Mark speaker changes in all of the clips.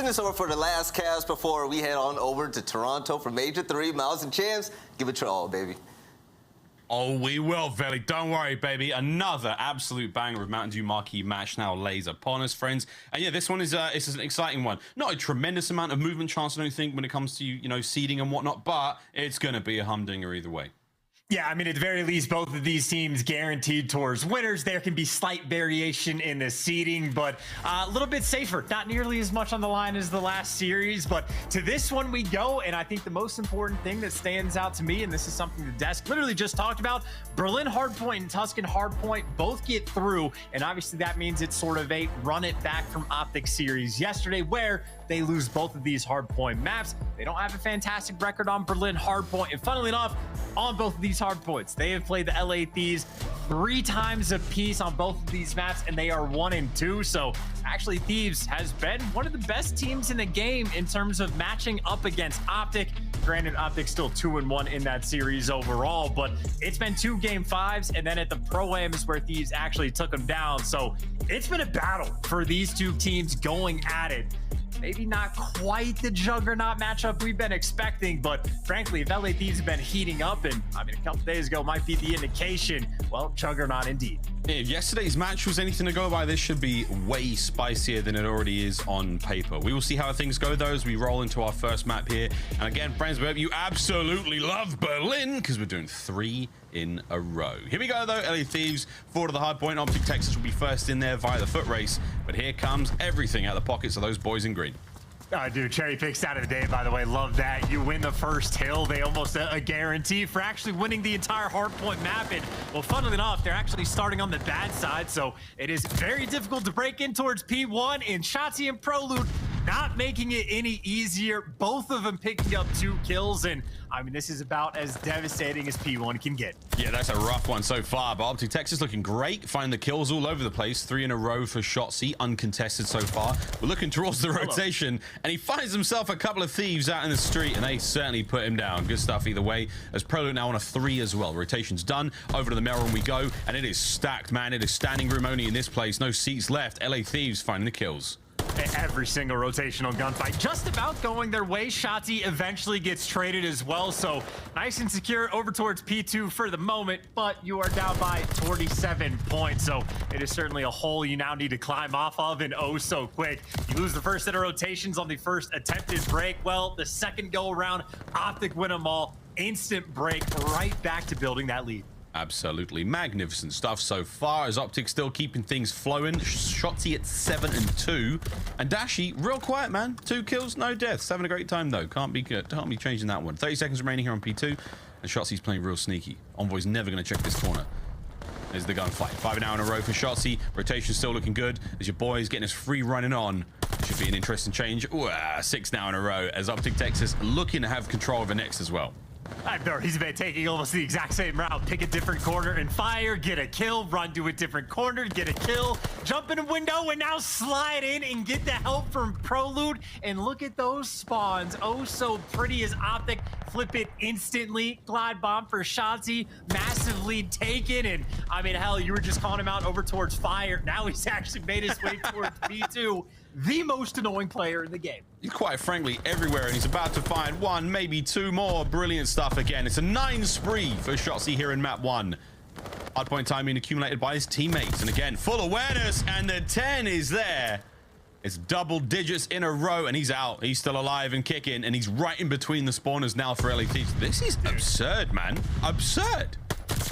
Speaker 1: send this over for the last cast before we head on over to Toronto for Major III. Miles and Champs, give it your all, baby.
Speaker 2: Oh, we will, Veli. Don't worry, baby. Another absolute banger of Mountain Dew marquee match now lays upon us, friends. And yeah, this one is it's an exciting one. Not a tremendous amount of movement chance, I don't think, when it comes to, you know, seeding and whatnot, but it's going to be a humdinger either way.
Speaker 3: Yeah, I mean, at the very least, both of these teams guaranteed towards winners. There can be slight variation in the seeding, but a little bit safer. Not nearly as much on the line as the last series, but to this one we go. And I think the most important thing that stands out to me, and this is something the desk literally just talked about, Berlin Hardpoint and Tuscan Hardpoint both get through. And obviously that means it's sort of a run it back from OpTic series yesterday, where they lose both of these hardpoint maps. They don't have a fantastic record on Berlin Hardpoint. And funnily enough, on both of these hardpoints, they have played the LA Thieves 3 times apiece on both of these maps, and they are 1-2. So actually, Thieves has been one of the best teams in the game in terms of matching up against OpTic. Granted, OpTic's still 2-1 in that series overall, but it's been 2 Game 5s, and then at the Pro-Am is where Thieves actually took them down. So it's been a battle for these 2 teams going at it. Maybe not quite the juggernaut matchup we've been expecting, but frankly, if LA Thieves have been heating up, and I mean, a couple days ago might be the indication, well, juggernaut indeed.
Speaker 2: If yesterday's match was anything to go by, this should be way spicier than it already is on paper. We will see how things go, though, as we roll into our first map here. And again, friends, we hope you absolutely love Berlin, because we're doing 3 in a row. Here we go, though. LA Thieves forward to the hard point. OpTic Texas will be first in there via the foot race. But here comes everything out of the pockets of those boys in green.
Speaker 3: Dude, cherry picks out of the day, by the way. Love that. You win the first hill. They almost a guarantee for actually winning the entire hardpoint map. And, well, funnily enough, they're actually starting on the bad side. So it is very difficult to break in towards P1. And Shotzzy and Prolute not making it any easier. Both of them picking up 2 kills. And, I mean, this is about as devastating as P1 can get.
Speaker 2: Yeah, that's a rough one so far. But OpTic Texas looking great. Finding the kills all over the place. 3 in a row for Shotzzy. Uncontested so far. We're looking towards the rotation. And he finds himself a couple of Thieves out in the street, and they certainly put him down. Good stuff either way, as Prolute now on a 3 as well. Rotation's done. Over to the mirror and we go, and it is stacked, man. It is standing room only in this place. No seats left. LA Thieves finding the kills.
Speaker 3: Every single rotational gunfight just about going their way. Shotzzy eventually gets traded as well, so nice and secure over towards P2 for the moment, but you are down by 47 points, so it is certainly a hole you now need to climb off of, and oh so quick. You lose the first set of rotations on the first attempted break. Well, the second go around, OpTic win them all. Instant break, right back to building that lead.
Speaker 2: Absolutely magnificent stuff so far, as OpTic still keeping things flowing. Shotzzy at 7-2, and Dashy real quiet, man. 2 kills, no deaths. Having a great time though. Can't be changing that one. 30 seconds remaining here on P2, and Shotzzy's playing real sneaky. Envoy's never going to check this corner. There's the gunfight. 5 now in a row for Shotzzy. Rotation still looking good as your boy is getting his free running on. Should be an interesting change. Ooh, 6 now in a row as OpTic Texas looking to have control over next as well.
Speaker 3: He's been taking almost the exact same route. Pick a different corner and fire, get a kill, run to a different corner, get a kill, jump in a window, and now slide in and get the help from Prolute. And look at those spawns. Oh, so pretty as OpTic flip it instantly. Glide bomb for Shotzzy, massive lead taken. And I mean, hell, you were just calling him out over towards fire. Now he's actually made his way towards P2. The most annoying player in the game.
Speaker 2: He's quite frankly everywhere, and he's about to find 1, maybe 2 more. Brilliant stuff again. It's a 9 spree for Shotzzy here in map 1. Hardpoint time being accumulated by his teammates, and again, full awareness, and the 10 is there. It's double digits in a row, and he's out. He's still alive and kicking, and he's right in between the spawners now for LA Thieves. This is absurd, man. Absurd.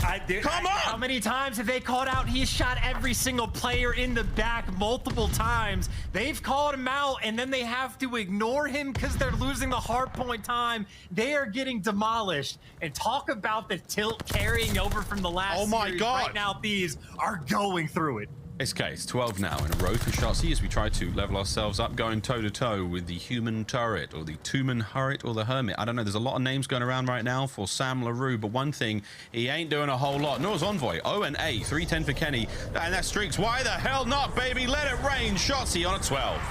Speaker 2: Come on!
Speaker 3: How many times have they called out? He's shot every single player in the back multiple times. They've called him out, and then they have to ignore him because they're losing the hardpoint time. They are getting demolished. And talk about the tilt carrying over from the last series.
Speaker 2: My God.
Speaker 3: Right now, Thieves are going through it.
Speaker 2: It's 12 now in a row for Shotzzy as we try to level ourselves up, going toe-to-toe with the human turret, or the two-man hurret, or the hermit. I don't know. There's a lot of names going around right now for Sam LaRue, but one thing, he ain't doing a whole lot. Nor is Envoy. 0-8, 310 for Kenny. And that streaks. Why the hell not, baby? Let it rain. Shotzzy on a 12.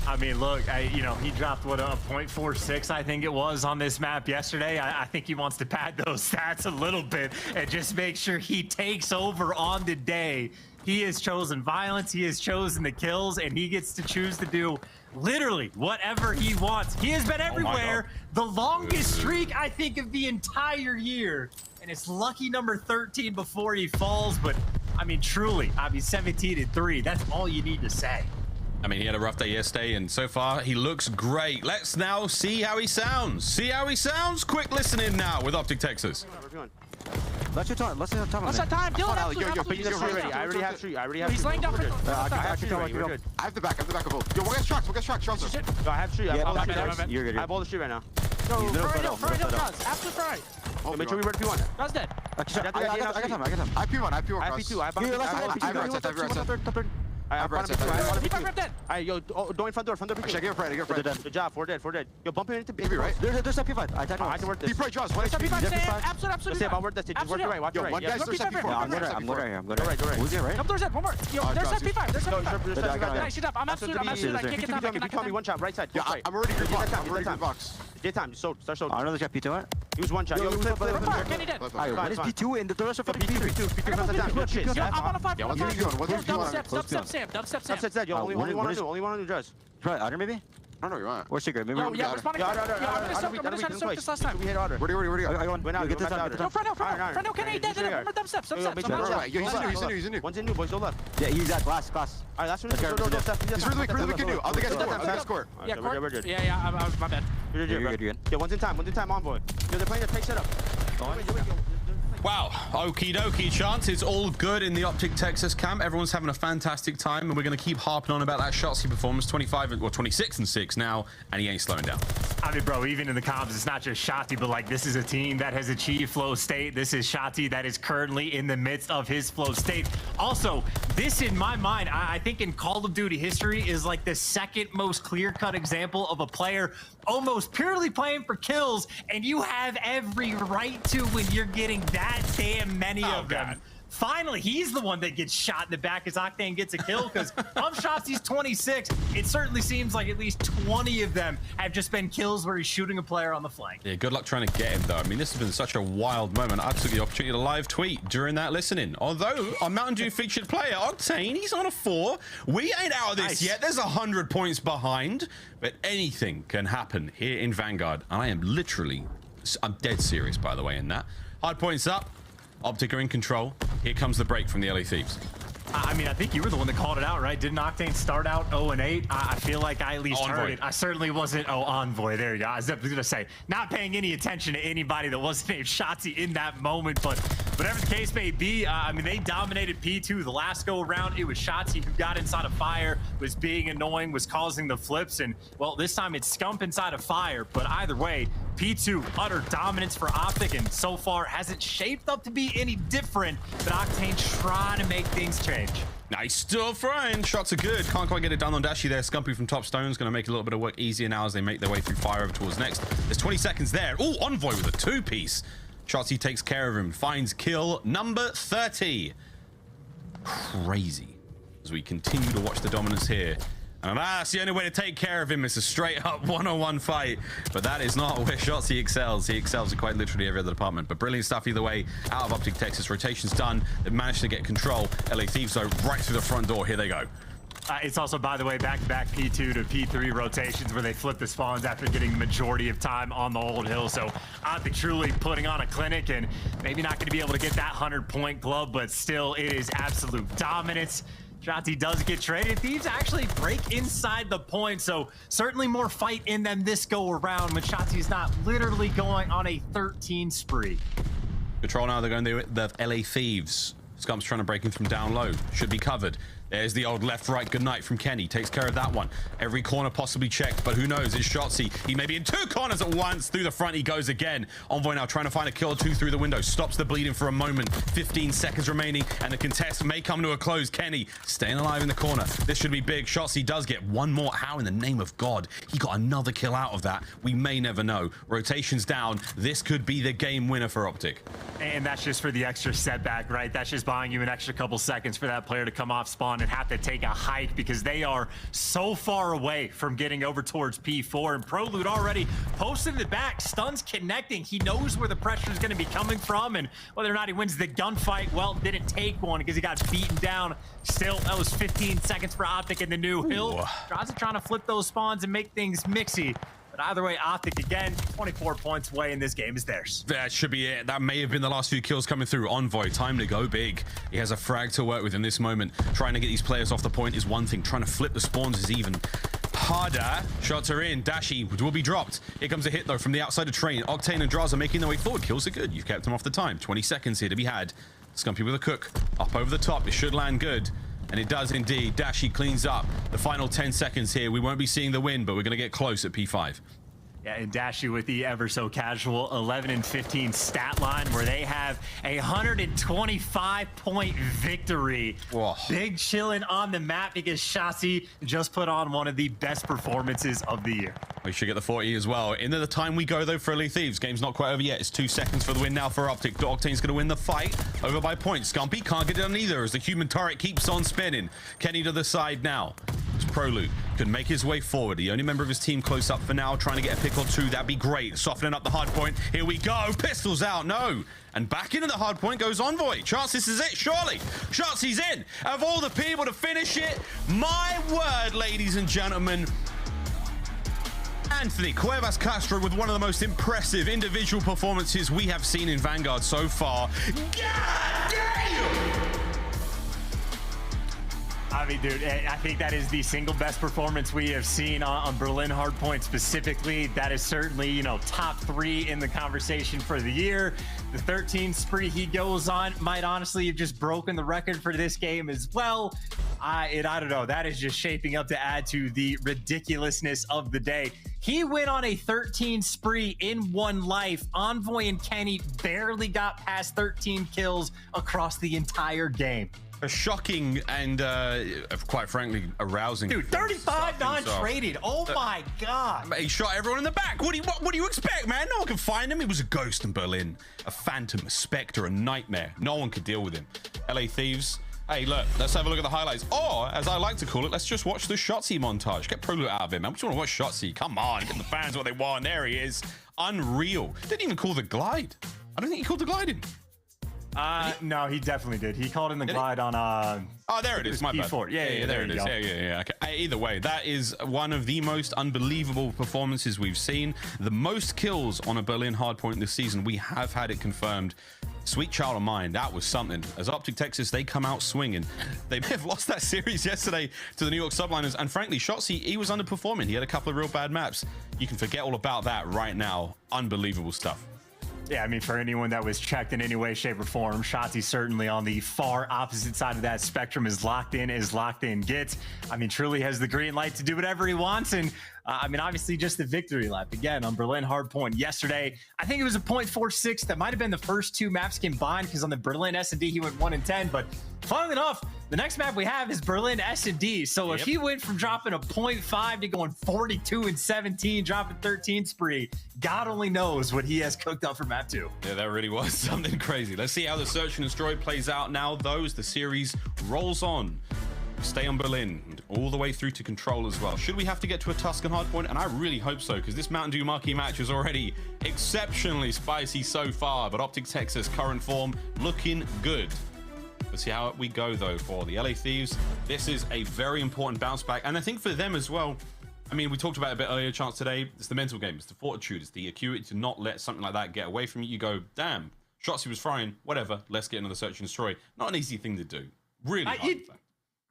Speaker 3: I mean, look, he dropped, what, a .46, I think it was, on this map yesterday. I think he wants to pad those stats a little bit and just make sure he takes over on the day. He has chosen violence, he has chosen the kills, and he gets to choose to do literally whatever he wants. He has been everywhere. The longest streak, I think, of the entire year. And it's lucky number 13 before he falls. But, I mean, truly, 17-3. That's all you need to say.
Speaker 2: I mean, he had a rough day yesterday, and so far, he looks great. Let's now see how he sounds. See how he sounds? Quick listening now with OpTic Texas.
Speaker 4: Let's your time. Let's your time.
Speaker 5: What's that time? Dylan,
Speaker 4: I already have three.
Speaker 5: He's laying down for
Speaker 4: I have the back. Of both. Yo, we'll get shots. No, I have three. I have all the street right now.
Speaker 5: Go, Furry Hill, Draz. Absolute Furry.
Speaker 4: Oh, make sure we run P1.
Speaker 5: Draz dead.
Speaker 4: I got him. I have P1. I have P2. I have
Speaker 5: P5 dead.
Speaker 4: Alright, yo, go in front door. Actually, I get a friend. Good job, 4 dead. Yo, bump him into P3, right? There's a P5. I can work this. P5 draws.
Speaker 5: P5 stand. Absolute.
Speaker 4: Let's say about work this. Just work your right. Watch your right.
Speaker 5: One guy's
Speaker 4: there's P4. I'm going right. Who's here, right?
Speaker 5: Come doors dead. One more. Yo, there's that P5. There's that P5. Nice, shoot up. I'm absolute. I can't get time.
Speaker 4: P2 me, one shot, right side. Yeah, I'm already good box. Get time. Just start. I don't know the P2. He was one shot. Yo,
Speaker 5: Kenny dead.
Speaker 4: What is P2 in the rest of P3?
Speaker 5: I'm on a 5.
Speaker 4: Dubstep Sam. Yo, only one on the dress. Right, Otter maybe? I don't know where you want. Or Secret, maybe.
Speaker 5: Oh, yeah, responding. I'm gonna soak this last time.
Speaker 4: We hit Otter. Where do you go? I go. Get this out.
Speaker 5: No, front out, Kenny dead. Remember dubstep.
Speaker 4: He's in new. One's in new, boys. Don't left. Yeah, he's at glass. Alright, last one. He's really can do. I'll get score.
Speaker 5: Yeah, I was my bad.
Speaker 4: You're good. Yeah, one's in time, Envoy. Yo, they're playing a take setup.
Speaker 2: Wow, okie dokie, Chance. It's all good in the OpTic Texas camp. Everyone's having a fantastic time, and we're going to keep harping on about that Shotzzy performance. 26-6 now, and he ain't slowing down.
Speaker 3: I mean, bro, even in the comps, it's not just Shotzzy, but like this is a team that has achieved flow state. This is Shotzzy that is currently in the midst of his flow state. Also, this in my mind, I think in Call of Duty history is like the second most clear-cut example of a player almost purely playing for kills, and you have every right to when you're getting that damn many of them. Finally, he's the one that gets shot in the back as Octane gets a kill, because of Shotzzy's 26, it certainly seems like at least 20 of them have just been kills where he's shooting a player on the flank.
Speaker 2: Yeah, good luck trying to get him, though. I mean, this has been such a wild moment. I took the opportunity to live tweet during that listening. Although, our Mountain Dew featured player, Octane, he's on a 4. We ain't out of this yet. There's 100 points behind, but anything can happen here in Vanguard. And I am literally, I'm dead serious, by the way, in that. Hard points up. OpTic are in control. Here comes the break from the LA Thieves.
Speaker 3: I mean, I think you were the one that called it out, right? Didn't Octane start out 0-8? I feel like I at least heard it. I certainly wasn't. Oh, Envoy. There you go. I was going to say, not paying any attention to anybody that wasn't named Shotzzy in that moment, but whatever the case may be, I mean, they dominated P2 the last go around. It was Shotzzy who got inside of fire, was being annoying, was causing the flips, and well, this time it's Scump inside of fire. But either way, P2 utter dominance for OpTic, and so far hasn't shaped up to be any different. But Octane trying to make things change.
Speaker 2: Nice still frying. Shots are good. Can't quite get it done on Dashy there. Scumpy from top stone's going to make a little bit of work easier now as they make their way through fire over towards next. There's 20 seconds there. Oh, Envoy with a 2-piece. Shotzzy takes care of him. Finds kill number 30. Crazy. As we continue to watch the dominance here. And that's the only way to take care of him. It's a straight up one-on-one fight. But that is not where Shotzzy excels. He excels in quite literally every other department. But brilliant stuff either way out of OpTic Texas. Rotation's done. They've managed to get control. LA Thieves, though, right through the front door. Here they go.
Speaker 3: It's also, by the way, back-to-back P2 to P3 rotations where they flip the spawns after getting the majority of time on the old hill. So OpTic truly putting on a clinic, and maybe not going to be able to get that 100-point glove, but still, it is absolute dominance. Shotzzy does get traded. Thieves actually break inside the point, so certainly more fight in them this go around when Shotzzy is not literally going on a 13 spree.
Speaker 2: Control now, they're going to the LA Thieves. Scump's trying to break in from down low. Should be covered. There's the old left-right goodnight from Kenny. Takes care of that one. Every corner possibly checked, but who knows? It's Shotzzy. He may be in 2 corners at once. Through the front he goes again. Envoy now trying to find a kill or 2 through the window. Stops the bleeding for a moment. 15 seconds remaining, and the contest may come to a close. Kenny staying alive in the corner. This should be big. Shotzzy does get one more. How in the name of God? He got another kill out of that. We may never know. Rotation's down. This could be the game winner for OpTic.
Speaker 3: And that's just for the extra setback, right? That's just buying you an extra couple seconds for that player to come off spawn and have to take a hike because they are so far away from getting over towards P4. And Prolute already posted in the back, stuns connecting. He knows where the pressure is going to be coming from, and whether or not he wins the gunfight, well, didn't take one because he got beaten down. Still, that was 15 seconds for OpTic in the new hill. Drazah trying to flip those spawns and make things mixy. But either way, OpTic again, 24 points away, and this game is theirs.
Speaker 2: That should be it. That may have been the last few kills coming through. Envoy, time to go big. He has a frag to work with in this moment. Trying to get these players off the point is one thing. Trying to flip the spawns is even harder. Shots are in. Dashy will be dropped. Here comes a hit, though, from the outside of train. Octane and Drazah making their way forward. Kills are good. You've kept them off the time. 20 seconds here to be had. Scumpy with a cook. Up over the top. It should land good. And it does indeed. Dashy cleans up. The final 10 seconds here. We won't be seeing the win, but we're going to get close at P5.
Speaker 3: Yeah, and Dashy with the ever so casual 11 and 15 stat line where they have a 125-point victory.
Speaker 2: Whoa.
Speaker 3: Big chilling on the map because Shotzzy just put on one of the best performances of the year.
Speaker 2: We should get the 40 as well. Into the time we go, though, for Elite Thieves. Game's not quite over yet. It's 2 seconds for the win now for OpTic. Octane's going to win the fight. Over by points. Scumpy can't get it done either as the human turret keeps on spinning. Kenny to the side now. It's Prolute. Can make his way forward. The only member of his team close up for now. Trying to get a pick or two. That'd be great. Softening up the hard point. Here we go. Pistols out. No. And back into the hard point goes Envoy. Chance this is it, surely. Shotzzy's in. Of all the people to finish it, my word, ladies and gentlemen. Anthony Cuevas Castro with one of the most impressive individual performances we have seen in Vanguard so far. God damn!
Speaker 3: I mean, dude, I think that is the single best performance we have seen on Berlin Hardpoint specifically. That is certainly, you know, top 3 in the conversation for the year. The 13 spree he goes on might honestly have just broken the record for this game as well. I don't know. That is just shaping up to add to the ridiculousness of the day. He went on a 13 spree in one life. Envoy and Kenny barely got past 13 kills across the entire game.
Speaker 2: A shocking and, quite frankly, arousing.
Speaker 3: Dude, 35 non-traded. Oh my God.
Speaker 2: He shot everyone in the back. What do you expect, man? No one can find him. He was a ghost in Berlin. A phantom, a specter, a nightmare. No one could deal with him. LA Thieves. Hey, look, let's have a look at the highlights. Or, as I like to call it, let's just watch the Shotzzy montage. Get Prolute out of it, man. We just want to watch Shotzzy. Come on, get the fans what they want. There he is. Unreal. Didn't even call the glide. I don't think he called the glide in.
Speaker 3: No, he definitely did. He called in the glide on
Speaker 2: oh, there it is. My bad.
Speaker 3: P4. Yeah,
Speaker 2: there it is. Yeah. Okay. Either way, that is one of the most unbelievable performances we've seen. The most kills on a Berlin hardpoint this season. We have had it confirmed. Sweet child of mine, that was something. As OpTic Texas, they come out swinging. They may have lost that series yesterday to the New York Subliners, and frankly, Shotzzy, he was underperforming. He had a couple of real bad maps. You can forget all about that right now. Unbelievable stuff.
Speaker 3: Yeah, I mean, for anyone that was checked in any way, shape, or form, Shotzzy certainly on the far opposite side of that spectrum is locked in gets. I mean, truly has the green light to do whatever he wants. And I mean, obviously just the victory lap again on Berlin Hardpoint yesterday. I think it was a 0.46. That might have been the first 2 maps combined because on the Berlin S&D, he went 1 and 10. But funnily enough, the next map we have is Berlin S&D. So if he went from dropping a 0.5 to going 42 and 17, dropping 13 spree, God only knows what he has cooked up for map 2.
Speaker 2: Yeah, that really was something crazy. Let's see how the Search and Destroy plays out now, though, as the series rolls on. Stay on Berlin all the way through to Control as well. Should we have to get to a Tuscan hardpoint? And I really hope so, because this Mountain Dew marquee match is already exceptionally spicy so far. But OpTic Texas current form looking good. Let's see how we go, though, for the LA Thieves. This is a very important bounce back. And I think for them as well, I mean, we talked about it a bit earlier, Chance, today. It's the mental game. It's the fortitude. It's the acuity to not let something like that get away from you. You go, damn, Shotzzy was frying. Whatever. Let's get another Search and Destroy. Not an easy thing to do. Really hard.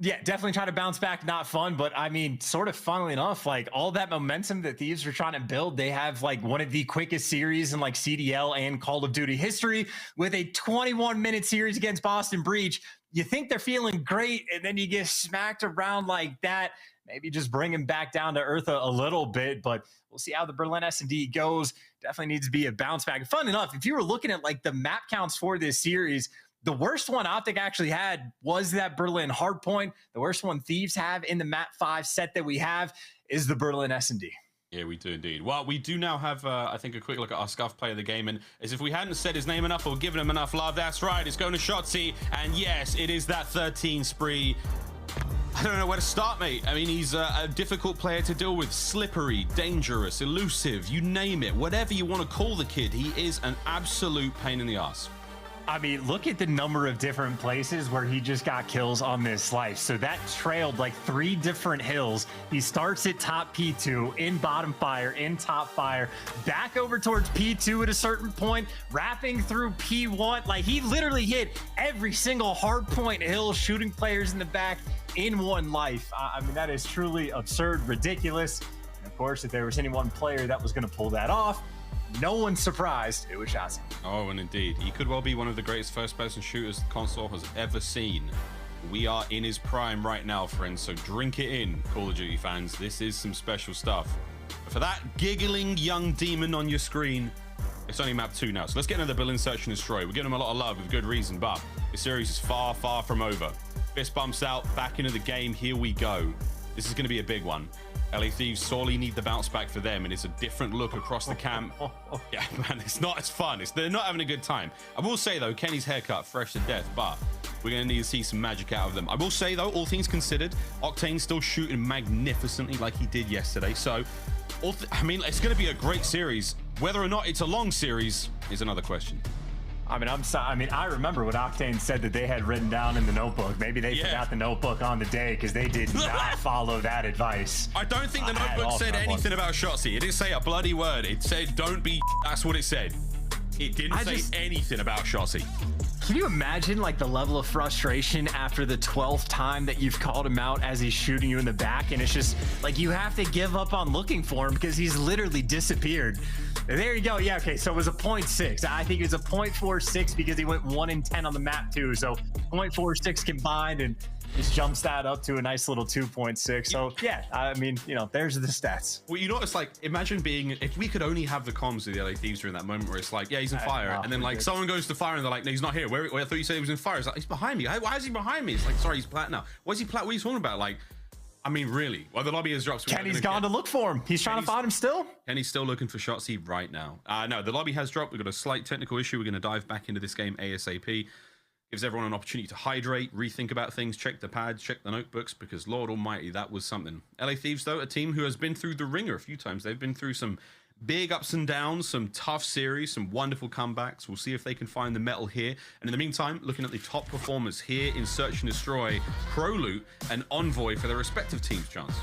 Speaker 3: Yeah, definitely try to bounce back. Not fun, but I mean, sort of funnily enough, like all that momentum that Thieves are trying to build, they have like one of the quickest series in like CDL and Call of Duty history with a 21-minute series against Boston Breach. You think they're feeling great, and then you get smacked around like that. Maybe just bring him back down to earth a little bit, but we'll see how the Berlin S&D goes. Definitely needs to be a bounce back. And fun enough, if you were looking at like the map counts for this series, the worst one OpTic actually had was that Berlin Hardpoint. The worst one Thieves have in the map 5 set that we have is the Berlin S&D.
Speaker 2: Yeah, we do indeed. Well, we do now have, I think, a quick look at our scuff player of the game. And as if we hadn't said his name enough or given him enough love, that's right. It's going to Shotzzy. And yes, it is that 13 spree. I don't know where to start, mate. I mean, he's a difficult player to deal with. Slippery, dangerous, elusive, you name it. Whatever you want to call the kid, he is an absolute pain in the ass.
Speaker 3: I mean, look at the number of different places where he just got kills on this slice. So that trailed like 3 different hills. He starts at top P2, in bottom fire, in top fire, back over towards P2 at a certain point, wrapping through P1. Like, he literally hit every single hard point hill, shooting players in the back in one life. I mean, that is truly absurd, ridiculous. And of course, if there was any one player that was going to pull that off, no one's surprised it was Shotzzy.
Speaker 2: Oh, and indeed, he could well be one of the greatest first-person shooters the console has ever seen. We are in his prime right now, friends, so drink it in, Call of Duty fans. This is some special stuff. But for that giggling young demon on your screen, it's only map 2 now, so let's get another Build, Search, and Destroy. We're giving him a lot of love with good reason, but this series is far, far from over. Fist bumps out, back into the game, here we go. This is going to be a big one. LA Thieves sorely need the bounce back for them, and it's a different look across the camp. Yeah, man, it's not as fun. They're not having a good time. I will say, though, Kenny's haircut, fresh to death, but we're going to need to see some magic out of them. I will say, though, all things considered, Octane's still shooting magnificently like he did yesterday. So, I mean, it's going to be a great series. Whether or not it's a long series is another question.
Speaker 3: I mean, I'm sorry. I mean, I remember what Octane said that they had written down in the notebook. Maybe they forgot the notebook on the day because they did not follow that advice.
Speaker 2: I don't think the notebook said anything about Shotzzy. It didn't say a bloody word. It said, don't be. That's what it said. It didn't say anything about Shotzzy.
Speaker 3: Can you imagine like the level of frustration after the 12th time that you've called him out as he's shooting you in the back, and it's just like you have to give up on looking for him because he's literally disappeared. There you go. Yeah, okay, so it was a 0.6. I think it was a 0.46 because he went 1 in 10 on the map too. So 0.46 combined, and just jumps that up to a nice little 2.6. So yeah, I mean, you know, there's the stats.
Speaker 2: Well, you know, it's like, imagine being, if we could only have the comms of the LA Thieves during that moment where it's like, yeah, he's in fire, and then like someone goes to fire and they're like, no, he's not here. Where I thought you said he was in fire. It's like, he's behind me. Why is he behind me? It's like, sorry, he's plat now. Why is he plat? What are you talking about? Like, I mean, really? Well, the lobby has dropped.
Speaker 3: Kenny's gone to look for him. He's trying to find him still.
Speaker 2: Kenny's still looking for Shotzzy right now. No, the lobby has dropped. We've got a slight technical issue. We're going to dive back into this game ASAP. Gives everyone an opportunity to hydrate, rethink about things, check the pads, check the notebooks, because Lord Almighty, that was something. LA Thieves, though, a team who has been through the ringer a few times. They've been through some big ups and downs, some tough series, some wonderful comebacks. We'll see if they can find the metal here. And in the meantime, looking at the top performers here in Search and Destroy, Prolute and Envoy for their respective teams, Chance.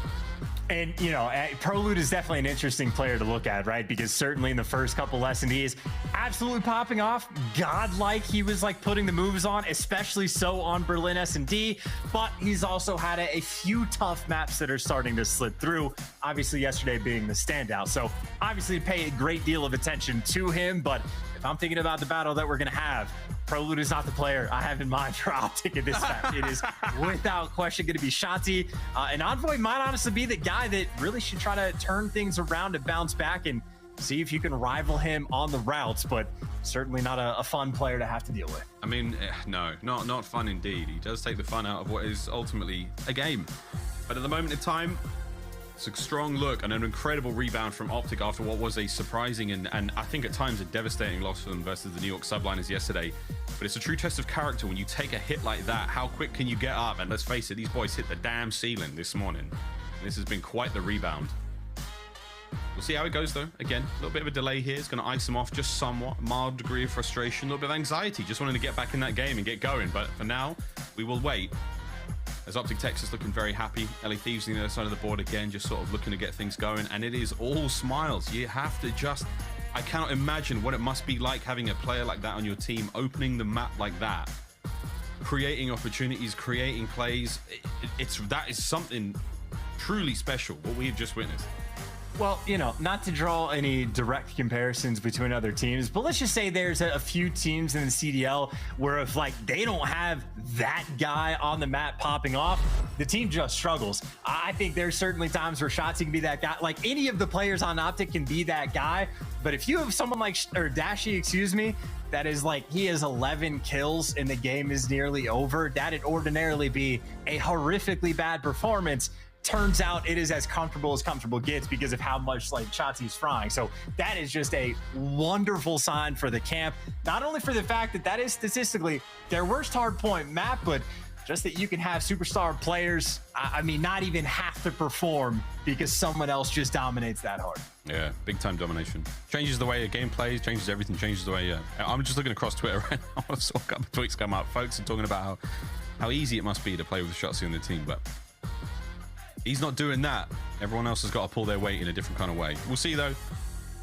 Speaker 3: And, you know, Prolute is definitely an interesting player to look at, right? Because certainly in the first couple lessons, he is absolutely popping off. Godlike, he was like putting the moves on, especially so on Berlin S&D. But he's also had a few tough maps that are starting to slip through. Obviously, yesterday being the standout. So obviously pay a great deal of attention to him. But if I'm thinking about the battle that we're going to have, Prolute is not the player I have in mind for OpTic in this match. It is without question going to be Shotzzy. And Envoy might honestly be the guy that really should try to turn things around and bounce back and see if you can rival him on the routes, but certainly not a fun player to have to deal with.
Speaker 2: I mean, no, not fun indeed. He does take the fun out of what is ultimately a game. But at the moment in time, it's a strong look and an incredible rebound from OpTic after what was a surprising and I think at times a devastating loss for them versus the New York Subliners yesterday. But it's a true test of character when you take a hit like that. How quick can you get up? And let's face it, these boys hit the damn ceiling this morning. And this has been quite the rebound. We'll see how it goes, though. Again, a little bit of a delay here. It's going to ice them off just somewhat. Mild degree of frustration, a little bit of anxiety. Just wanting to get back in that game and get going. But for now, we will wait. As OpTic Texas looking very happy. LA Thieves on the other side of the board again, just sort of looking to get things going. And it is all smiles. You have to just... I cannot imagine what it must be like having a player like that on your team, opening the map like that, creating opportunities, creating plays. That is something truly special, what we have just witnessed.
Speaker 3: Well, you know, not to draw any direct comparisons between other teams, but let's just say there's a few teams in the CDL where if like they don't have that guy on the map popping off, the team just struggles. I think there's certainly times where Shotzzy can be that guy. Like any of the players on OpTic can be that guy, but if you have someone like Dashy, excuse me, that is like he has 11 kills and the game is nearly over, that'd ordinarily be a horrifically bad performance. Turns out it is as comfortable gets because of how much like Shotzzy's frying. So that is just a wonderful sign for the camp. Not only for the fact that that is statistically their worst hard point map, but just that you can have superstar players, I mean, not even have to perform because someone else just dominates that hard.
Speaker 2: Yeah, big time domination. Changes the way a game plays, changes everything, changes the way. I'm just looking across Twitter right now. I saw a couple of tweets come out. Folks are talking about how easy it must be to play with Shotzzy on the team, but he's not doing that. Everyone else has got to pull their weight in a different kind of way. We'll see though.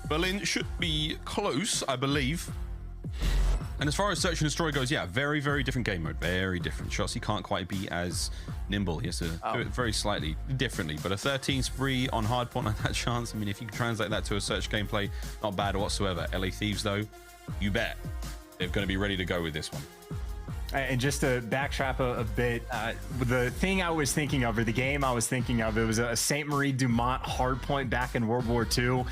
Speaker 2: Berlin should be close, I believe. And as far as Search and Destroy goes, yeah, very, very different game mode. Very different. Shotzzy can't quite be as nimble. He has to do it very slightly differently. But a 13 spree on hardpoint like that chance, I mean, if you can translate that to a Search gameplay, not bad whatsoever. LA Thieves, though, you bet they're going to be ready to go with this one.
Speaker 3: And just to backtrack a bit, the thing I was thinking of, or the game I was thinking of, it was a Saint Marie Dumont hardpoint back in World War II.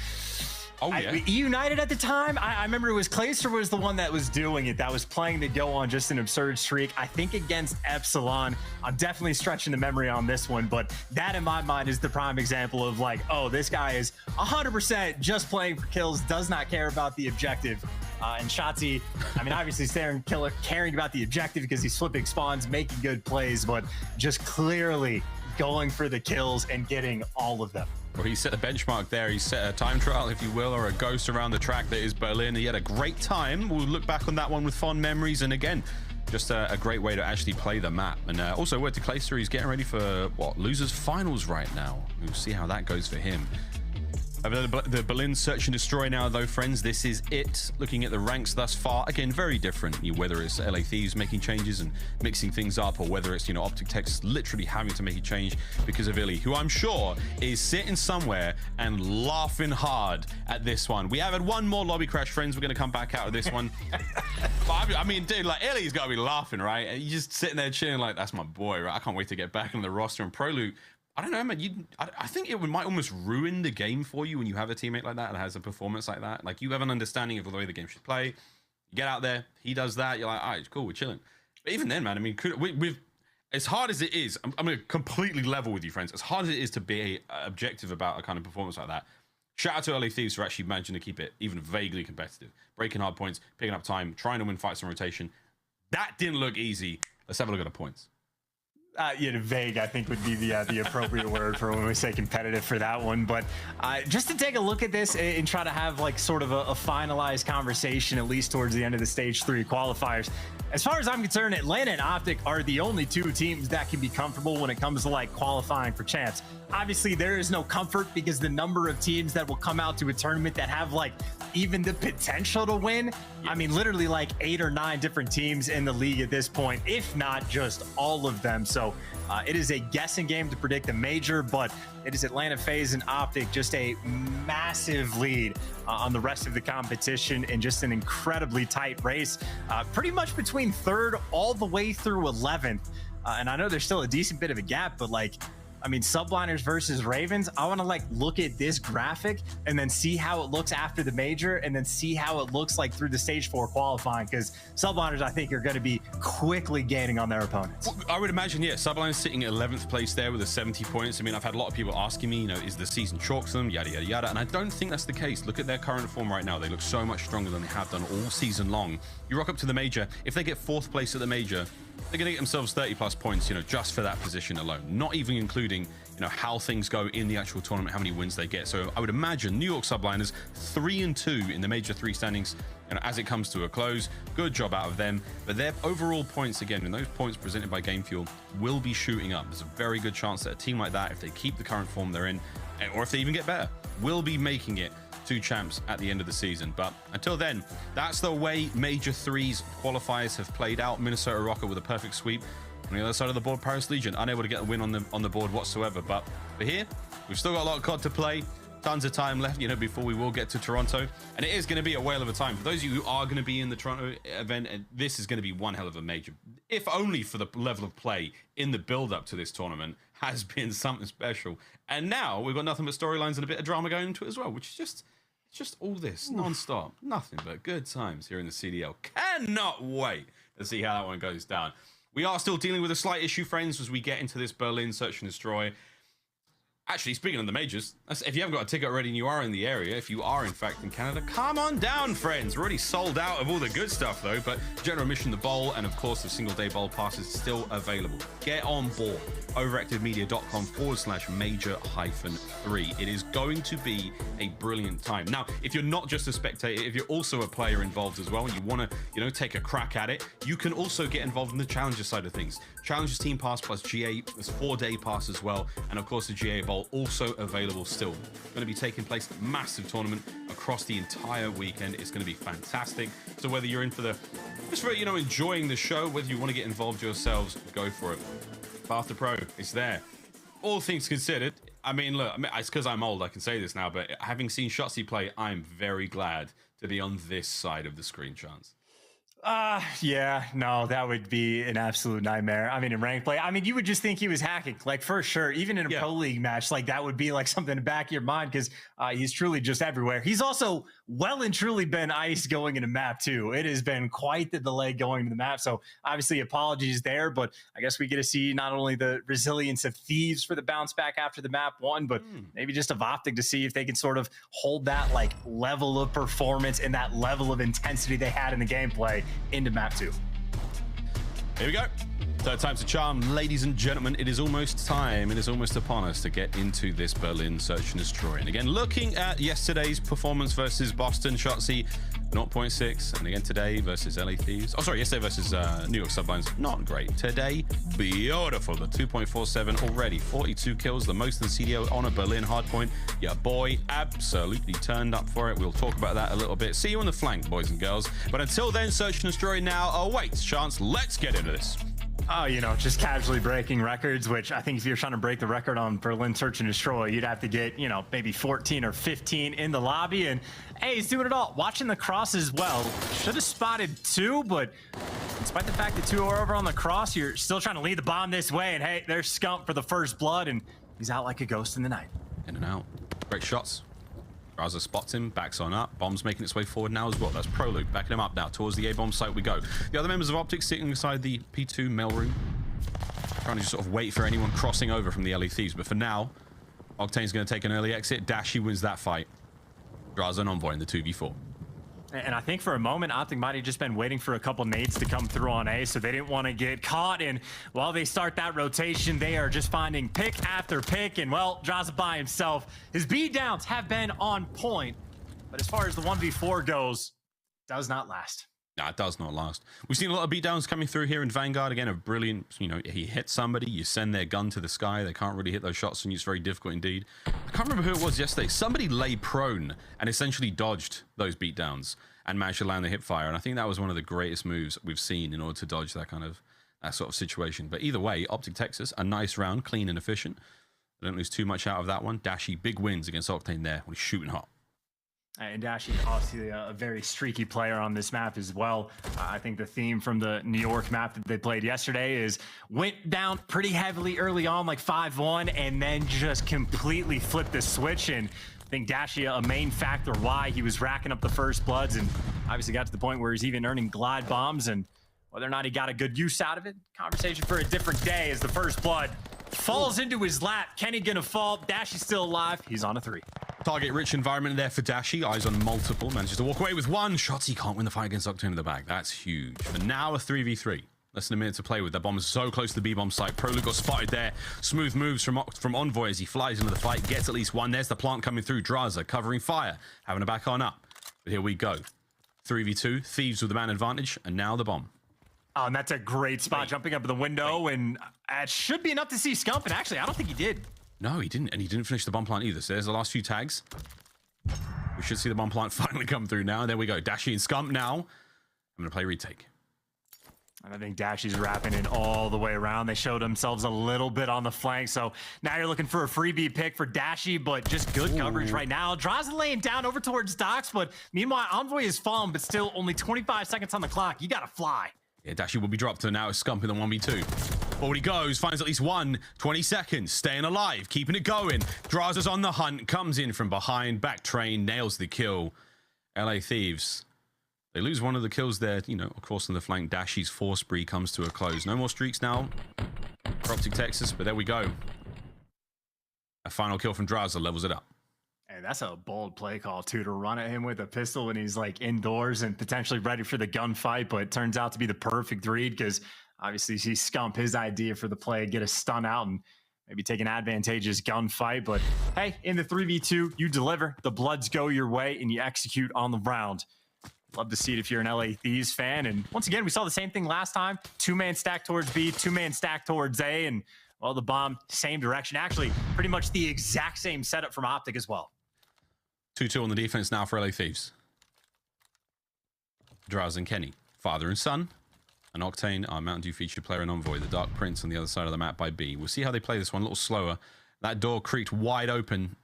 Speaker 2: Oh, yeah.
Speaker 3: United at the time, I remember it was Clayster was the one that was doing it, that was playing to go on just an absurd streak. I think against Epsilon, I'm definitely stretching the memory on this one, but that in my mind is the prime example of like, oh, this guy is 100% just playing for kills, does not care about the objective. And Shotzzy, I mean, obviously caring about the objective because he's flipping spawns, making good plays, but just clearly going for the kills and getting all of them.
Speaker 2: Well, he set a benchmark there. He set a time trial, if you will, or a ghost around the track that is Berlin. He had a great time. We'll look back on that one with fond memories. And again, just a great way to actually play the map. And also, word to Clayster, he's getting ready for, what, Losers Finals right now. We'll see how that goes for him. The Berlin Search and Destroy now, though, friends. This is it. Looking at the ranks thus far, again, very different. Whether it's LA Thieves making changes and mixing things up, or whether it's, OpTic Texas literally having to make a change because of Illy, who I'm sure is sitting somewhere and laughing hard at this one. We have had one more lobby crash, friends. We're going to come back out of this one. But I mean, dude, like, Illy's got to be laughing, right? And you're just sitting there chilling like, that's my boy, right? I can't wait to get back on the roster. And Prolute, I don't know, man. I think it might almost ruin the game for you when you have a teammate like that that has a performance like that. Like, you have an understanding of the way the game should play. You get out there, he does that. You're like, all right, cool, we're chilling. But even then, man, I mean, with as hard as it is, I'm going to completely level with you, friends. As hard as it is to be objective about a kind of performance like that, shout out to LA Thieves for actually managing to keep it even vaguely competitive, breaking hard points, picking up time, trying to win fights on rotation. That didn't look easy. Let's have a look at the points.
Speaker 3: Vague, I think, would be the appropriate word for when we say competitive for that one. But just to take a look at this and try to have like sort of a finalized conversation, at least towards the end of the stage 3 qualifiers. As far as I'm concerned, Atlanta and OpTic are the only two teams that can be comfortable when it comes to like qualifying for champs. Obviously, there is no comfort because the number of teams that will come out to a tournament that have like even the potential to win. I mean, literally like 8 or 9 different teams in the league at this point, if not just all of them. So it is a guessing game to predict the major, but it is Atlanta, FaZe, and OpTic, just a massive lead on the rest of the competition and just an incredibly tight race, pretty much between 3rd all the way through 11th. And I know there's still a decent bit of a gap, but like, I mean, Subliners versus Ravens, I want to like look at this graphic and then see how it looks after the major and then see how it looks like through the stage 4 qualifying, because Subliners, I think, are going to be quickly gaining on their opponents.
Speaker 2: Well, I would imagine, yeah, Subliners sitting at 11th place there with a 70 points. I mean, I've had a lot of people asking me, is the season chalk to them, yada, yada, yada. And I don't think that's the case. Look at their current form right now. They look so much stronger than they have done all season long. You rock up to the major. If they get 4th place at the major, they're going to get themselves 30 plus points, just for that position alone, not even including, how things go in the actual tournament, how many wins they get. So I would imagine New York Subliners 3-2 in the major 3 standings, as it comes to a close. Good job out of them. But their overall points, again, and those points presented by Game Fuel, will be shooting up. There's a very good chance that a team like that, if they keep the current form they're in, or if they even get better, will be making it 2 champs at the end of the season. But until then, that's the way Major 3's qualifiers have played out. Minnesota Røkkr with a perfect sweep. On the other side of the board, Paris Legion unable to get a win on the board whatsoever. But for here, we've still got a lot of COD to play. Tons of time left, before we will get to Toronto. And it is going to be a whale of a time. For those of you who are going to be in the Toronto event, this is going to be one hell of a major. If only for the level of play in the build-up to this tournament has been something special. And now we've got nothing but storylines and a bit of drama going into it as well, which is just all this non-stop. Nothing but good times here in the CDL. Cannot wait to see how that one goes down. We are still dealing with a slight issue, friends, as we get into this Berlin Search and Destroy. Actually, speaking of the majors, if you haven't got a ticket already and you are in the area, if you are in fact in Canada, come on down, friends. We're already sold out of all the good stuff though, but general admission, the bowl, and of course the single day bowl pass is still available. Get on board. overactivemedia.com/major-3. It is going to be a brilliant time. Now, if you're not just a spectator, if you're also a player involved as well, and you want to, take a crack at it, you can also get involved in the Challenger side of things. Challengers Team Pass plus GA, there's 4-day pass as well, and of course the GA Bowl also available still. Going to be taking place, a massive tournament across the entire weekend. It's going to be fantastic. So whether you're in for enjoying the show, whether you want to get involved yourselves, go for it. Path to Pro, it's there. All things considered, it's because I'm old, I can say this now, but having seen Shotzzy play, I'm very glad to be on this side of the screen, Chance.
Speaker 3: Yeah, no, that would be an absolute nightmare. In ranked play, you would just think he was hacking, like for sure. Even in a pro league match, like that would be like something in the back of your mind because he's truly just everywhere. He's also well and truly been iced going into map too. It has been quite the delay going to the map. So obviously apologies there, but I guess we get to see not only the resilience of Thieves for the bounce back after the map one, but maybe just of OpTic to see if they can sort of hold that like level of performance and that level of intensity they had in the gameplay into map 2.
Speaker 2: Here we go. Third time's a charm. Ladies and gentlemen, it is almost time. It is almost upon us to get into this Berlin Search and Destroy. And again, looking at yesterday's performance versus Boston, Shotzzy 0.6. And again, today versus LA Thieves. Yesterday versus New York Subliners. Not great. Today, beautiful. The 2.47 already. 42 kills, the most in CDL on a Berlin hardpoint. Your boy absolutely turned up for it. We'll talk about that a little bit. See you on the flank, boys and girls. But until then, Search and Destroy now awaits. Chance, let's get into this.
Speaker 3: Oh, just casually breaking records, which I think if you're trying to break the record on Berlin Search and Destroy, you'd have to get, maybe 14 or 15 in the lobby. And hey, he's doing it all. Watching the cross as well. Should have spotted 2, but despite the fact that 2 are over on the cross, you're still trying to lead the bomb this way. And hey, there's Scump for the first blood, and he's out like a ghost in the night.
Speaker 2: In and out. Great shots. Drazah spots him, backs on up. Bomb's making its way forward now as well. That's Prolute backing him up now. Towards the A-bomb site we go. The other members of OpTic sitting inside the P2 mail room. Trying to just sort of wait for anyone crossing over from the LA Thieves. But for now, Octane's going to take an early exit. Dashy wins that fight. Drazah and Envoy in the 2v4.
Speaker 3: And I think for a moment, OpTic might have just been waiting for a couple nades to come through on A, so they didn't want to get caught. And while they start that rotation, they are just finding pick after pick. And well, Drazah by himself. His beatdowns have been on point, but as far as the 1v4 goes, does not last.
Speaker 2: No, it does not last. We've seen a lot of beatdowns coming through here in Vanguard. Again, a brilliant, he hits somebody, you send their gun to the sky. They can't really hit those shots, and it's very difficult indeed. I can't remember who it was yesterday. Somebody lay prone and essentially dodged those beatdowns and managed to land the hip fire. And I think that was one of the greatest moves we've seen in order to dodge that sort of situation. But either way, OpTic Texas, a nice round, clean and efficient. They don't lose too much out of that one. Dashy, big wins against Octane there when he's shooting hot.
Speaker 3: And Dashy, obviously a very streaky player on this map as well. I think the theme from the New York map that they played yesterday is went down pretty heavily early on, like 5-1, and then just completely flipped the switch. And I think Dashy, a main factor why he was racking up the first bloods, and obviously got to the point where he's even earning glide bombs. And whether or not he got a good use out of it, conversation for a different day, as the first blood falls into his lap. Kenny gonna fall. Dashy's still alive. He's on a 3.
Speaker 2: Target-rich environment there for Dashy. Eyes on multiple. Manages to walk away with 1. Shotzzy can't win the fight against Octane in the back. That's huge. But now a 3v3. Less than a minute to play with. That bomb is so close to the B-bomb site. Prolute got spotted there. Smooth moves from Envoy as he flies into the fight. Gets at least 1. There's the plant coming through. Drazah covering fire. Having a back on up. But here we go. 3v2. Thieves with the man advantage. And now the bomb.
Speaker 3: Oh, and that's a great spot. Jumping up the window. And it should be enough to see Scump. And actually, I don't think he did.
Speaker 2: No, he didn't. And he didn't finish the bomb plant either. So there's the last few tags. We should see the bomb plant finally come through now. There we go. Dashy and Scump now. I'm going to play retake.
Speaker 3: And I think Dashy's wrapping in all the way around. They showed themselves a little bit on the flank. So now you're looking for a freebie pick for Dashy, but just good coverage right now. Drazah laying down over towards Docks, but meanwhile, Envoy is fallen, but still only 25 seconds on the clock. You got to fly.
Speaker 2: Yeah, Dashy will be dropped, and now it's Scump in the 1v2. Forward he goes, finds at least 1, 20 seconds, staying alive, keeping it going. Drazah's on the hunt, comes in from behind, back train, nails the kill. LA Thieves, they lose one of the kills there, of course, on the flank. Dashy's 4 spree comes to a close. No more streaks now for OpTic Texas, but there we go. A final kill from Drazah levels it up.
Speaker 3: Hey, that's a bold play call, too, to run at him with a pistol when he's like indoors and potentially ready for the gunfight, but it turns out to be the perfect read because obviously he's Scump, his idea for the play, get a stun out and maybe take an advantageous gunfight. But hey, in the 3v2, you deliver, the bloods go your way, and you execute on the round. Love to see it if you're an LA Thieves fan. And once again, we saw the same thing last time. 2-man stack towards B, 2-man stack towards A, and well, the bomb, same direction. Actually, pretty much the exact same setup from OpTic as well.
Speaker 2: 2-2 on the defense now for LA Thieves. Drazah and Kenny, father and son. And Octane, our Mountain Dew featured player and Envoy, the Dark Prince on the other side of the map by B. We'll see how they play this one a little slower. That door creaked wide open.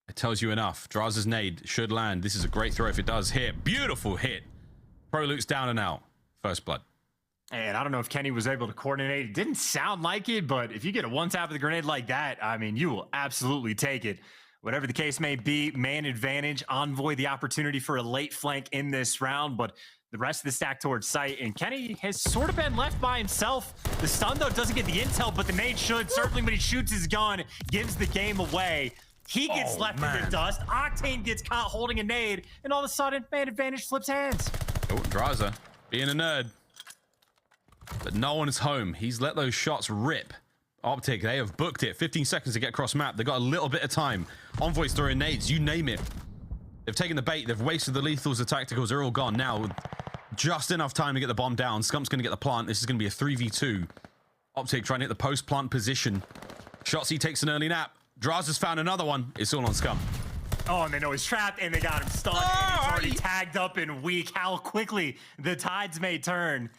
Speaker 2: It tells you enough. Drazah's nade should land. This is a great throw if it does hit. Beautiful hit. Prolute's down and out. First blood.
Speaker 3: And I don't know if Kenny was able to coordinate. It didn't sound like it, but if you get a one tap of the grenade like that, I mean, you will absolutely take it. Whatever the case may be, man advantage. Envoy the opportunity for a late flank in this round, but the rest of the stack towards site, and Kenny has sort of been left by himself. The stun, though, doesn't get the intel, but the nade should. Certainly when he shoots his gun, gives the game away. He gets left in the dust. Octane gets caught holding a nade, and all of a sudden, man advantage flips hands.
Speaker 2: Oh, Drazah being a nerd. But no one is home. He's let those shots rip. OpTic, they have booked it. 15 seconds to get across map. They've got a little bit of time. Envoy's throwing nades, you name it. They've taken the bait. They've wasted the lethals, the tacticals. They're all gone now. Just enough time to get the bomb down. Scump's going to get the plant. This is going to be a 3v2. OpTic trying to hit the post-plant position. Shotzzy takes an early nap. Drazah's found another one. It's all on Scump.
Speaker 3: Oh, and they know he's trapped, and they got him stunned. And he's already tagged up and weak. How quickly the tides may turn.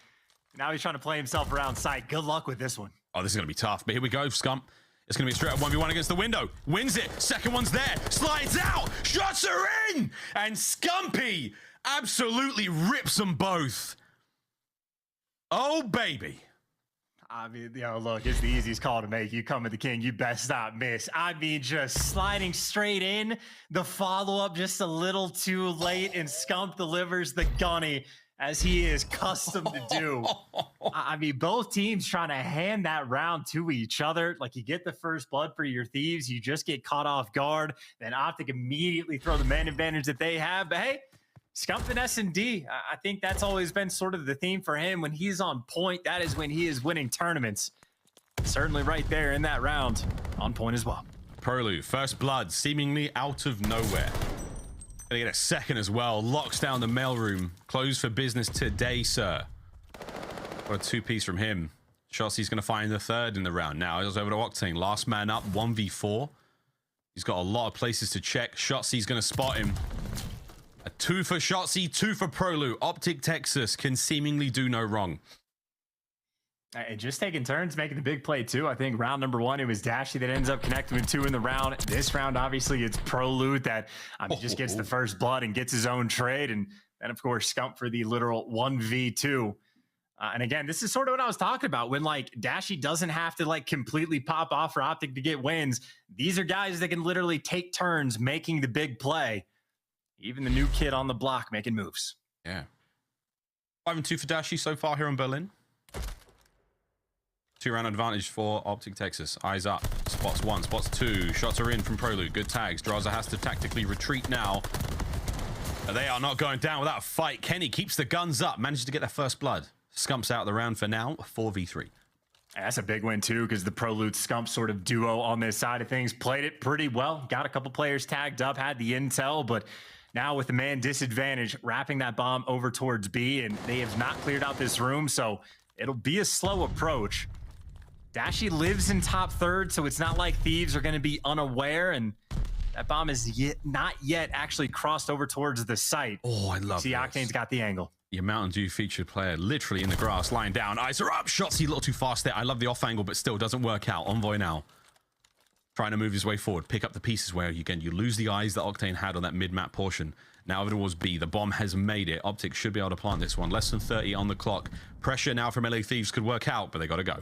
Speaker 3: Now he's trying to play himself around sight. Good luck with this one.
Speaker 2: Oh, this is going to be tough. But here we go, Scump. It's going to be a straight up 1v1 against the window. Wins it. Second one's there. Slides out. Shots are in. And Scumpy absolutely rips them both. Oh, baby.
Speaker 3: I mean, you know, look, it's the easiest call to make. You come at the king, you best not miss. I mean, just sliding straight in. The follow-up just a little too late, and Scump delivers the gunny, as he is accustomed to do. I mean, both teams trying to hand that round to each other. Like, you get the first blood for your Thieves, you just get caught off guard. Then OpTic immediately throw the man advantage that they have. But hey, Scump and S&D, I think that's always been sort of the theme for him. When he's on point, that is when he is winning tournaments. Certainly right there in that round, on point as well.
Speaker 2: Prolute, first blood, seemingly out of nowhere. Gonna get a second as well. Locks down the mailroom. Closed for business today, sir. What a two-piece from him. Shotzzy's gonna find the third in the round. Now he's over to Octane. Last man up, 1v4. He's got a lot of places to check. Shotzzy's gonna spot him. A 2 for Shotzzy, 2 for Prolute. OpTic Texas can seemingly do no wrong.
Speaker 3: And just taking turns making the big play too. I think round number 1, it was Dashy that ends up connecting with 2 in the round. This round, obviously, it's Prolute that just gets the first blood and gets his own trade. And then, of course, Scump for the literal 1v2. And again, this is sort of what I was talking about. When, like, Dashy doesn't have to, like, completely pop off for OpTic to get wins. These are guys that can literally take turns making the big play. Even the new kid on the block making moves.
Speaker 2: Yeah. 5-2 for Dashy so far here in Berlin. 2-round advantage for OpTic Texas. Eyes up. Spots 1, spots 2. Shots are in from Prolute. Good tags. Drazah has to tactically retreat now. But they are not going down without a fight. Kenny keeps the guns up. Manages to get their first blood. Scumps out of the round for now. 4v3.
Speaker 3: That's a big win, too, because the Prolute Scump sort of duo on this side of things played it pretty well. Got a couple players tagged up, had the intel, but now with the man disadvantage, wrapping that bomb over towards B, and they have not cleared out this room, so it'll be a slow approach. Dashy lives in top third, so it's not like Thieves are going to be unaware, and that bomb is not yet actually crossed over towards the site.
Speaker 2: Oh, I love
Speaker 3: See,
Speaker 2: this.
Speaker 3: Octane's got the angle.
Speaker 2: Your Mountain Dew featured player literally in the grass, lying down. Eyes are up. Shotzzy a little too fast there. I love the off angle, but still doesn't work out. Envoy now. Trying to move his way forward. Pick up the pieces where, again, you lose the eyes that Octane had on that mid-map portion. Now it was B. The bomb has made it. OpTic should be able to plant this one. Less than 30 on the clock. Pressure now from LA Thieves could work out, but they got to go.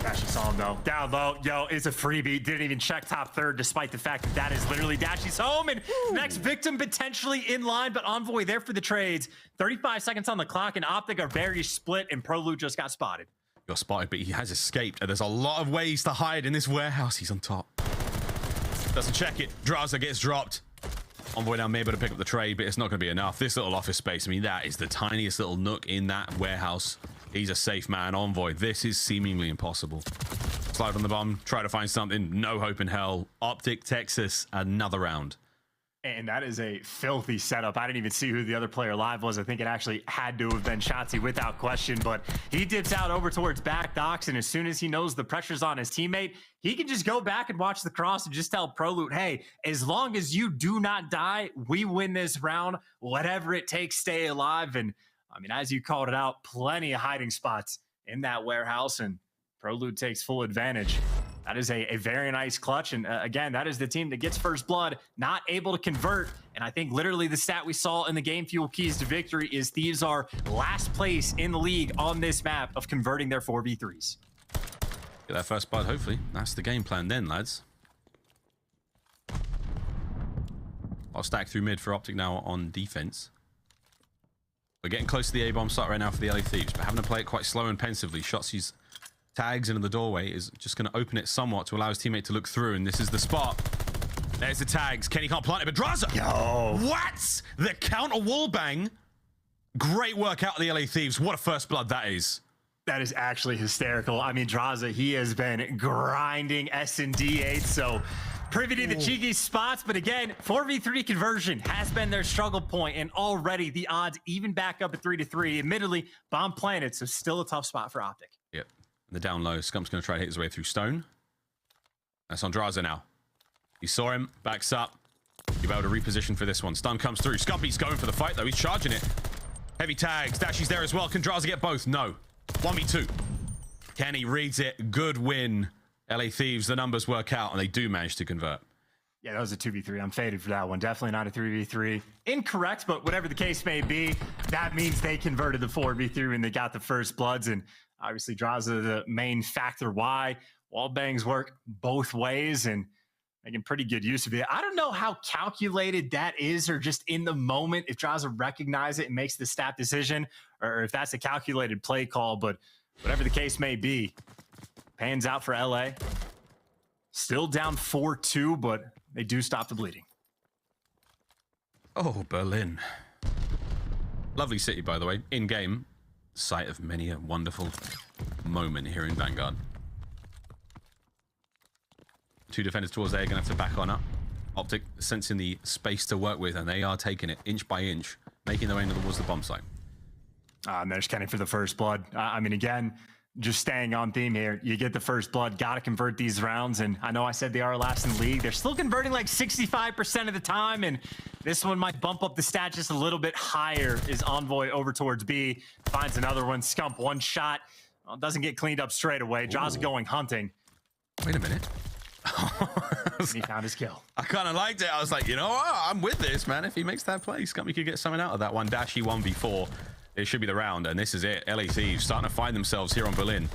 Speaker 3: Dashy saw him though. Down low. Yo, it's a freebie. Didn't even check top third, despite the fact that that is literally Dashy's home. And next victim potentially in line, but Envoy there for the trades. 35 seconds on the clock, and OpTic are very split, and Prolute just got spotted.
Speaker 2: Got spotted, but he has escaped. And there's a lot of ways to hide in this warehouse. He's on top. Doesn't check it. Drazah gets dropped. Envoy now may be able to pick up the trade, but it's not going to be enough. This little office space, I mean, that is the tiniest little nook in that warehouse. He's a safe man. Envoy, this is seemingly impossible. Slide on the bomb, try to find something. No hope in hell. OpTic Texas, another round.
Speaker 3: And that is a filthy setup. I didn't even see who the other player live was. I think it actually had to have been Shotzzy without question, but he dips out over towards back docks, and as soon as he knows the pressure's on his teammate, he can just go back and watch the cross and just tell Prolute, hey, as long as you do not die, we win this round. Whatever it takes, stay alive. And I mean, as you called it out, plenty of hiding spots in that warehouse, and Prolute takes full advantage. That is a very nice clutch. And again, that is the team that gets first blood, not able to convert. And I think literally the stat we saw in the game fuel keys to victory is Thieves are last place in the league on this map of converting their 4v3s.
Speaker 2: Get that first blood, hopefully. That's the game plan then, lads. I'll stack through mid for OpTic now on defense. We're getting close to the A-bomb site right now for the LA Thieves, but having to play it quite slow and pensively. Shotzzy's tags into the doorway is just going to open it somewhat to allow his teammate to look through, and this is the spot. There's the tags. Kenny can't plant it, but Drazah!
Speaker 3: Yo!
Speaker 2: What? The counter wall bang. Great work out of the LA Thieves. What a first blood that is.
Speaker 3: That is actually hysterical. I mean, Drazah, he has been grinding S&D8, so privy to the cheeky spots, but again, 4v3 conversion has been their struggle point, and already the odds even back up at 3-3. Admittedly, bomb planted, so still a tough spot for OpTic.
Speaker 2: Yep. The down low, Scump's going to try to hit his way through stone. That's on Drazah now. He saw him, backs up. You'll be able to reposition for this one. Stun comes through. Scumpy's going for the fight, though. He's charging it. Heavy tags. Dashy's there as well. Can Drazah get both? No. 1v2. Kenny reads it. Good win. LA Thieves, the numbers work out, and they do manage to convert.
Speaker 3: Yeah, that was a 2v3. I'm faded for that one. Definitely not a 3v3. Incorrect, but whatever the case may be, that means they converted the 4v3 and they got the first bloods, and obviously Drazah the main factor why wall bangs work both ways and making pretty good use of it. I don't know how calculated that is or just in the moment if Drazah recognizes it and makes the stat decision or if that's a calculated play call, but whatever the case may be, pans out for LA. Still down 4-2, but they do stop the bleeding.
Speaker 2: Oh, Berlin. Lovely city, by the way. In-game. Site of many a wonderful moment here in Vanguard. Two defenders towards there, gonna have to back on up. OpTic sensing the space to work with, and they are taking it inch by inch, making their way towards the bomb site.
Speaker 3: And there's Kenny for the first blood. I mean, again, just staying on theme here. You get the first blood, gotta convert these rounds, and I know I said they are last in the league. They're still converting like 65% of the time, and this one might bump up the stat just a little bit higher. Is Envoy over towards B, finds another one. Scump, one shot. Well, doesn't get cleaned up straight away. Drazah going hunting.
Speaker 2: Wait a minute.
Speaker 3: And he found his kill.
Speaker 2: I kind of liked it. I was like, you know what? I'm with this, man. If he makes that play, Scump could get something out of that one. Dashy 1v4. It should be the round, and this is it. LA Thieves starting to find themselves here on Berlin.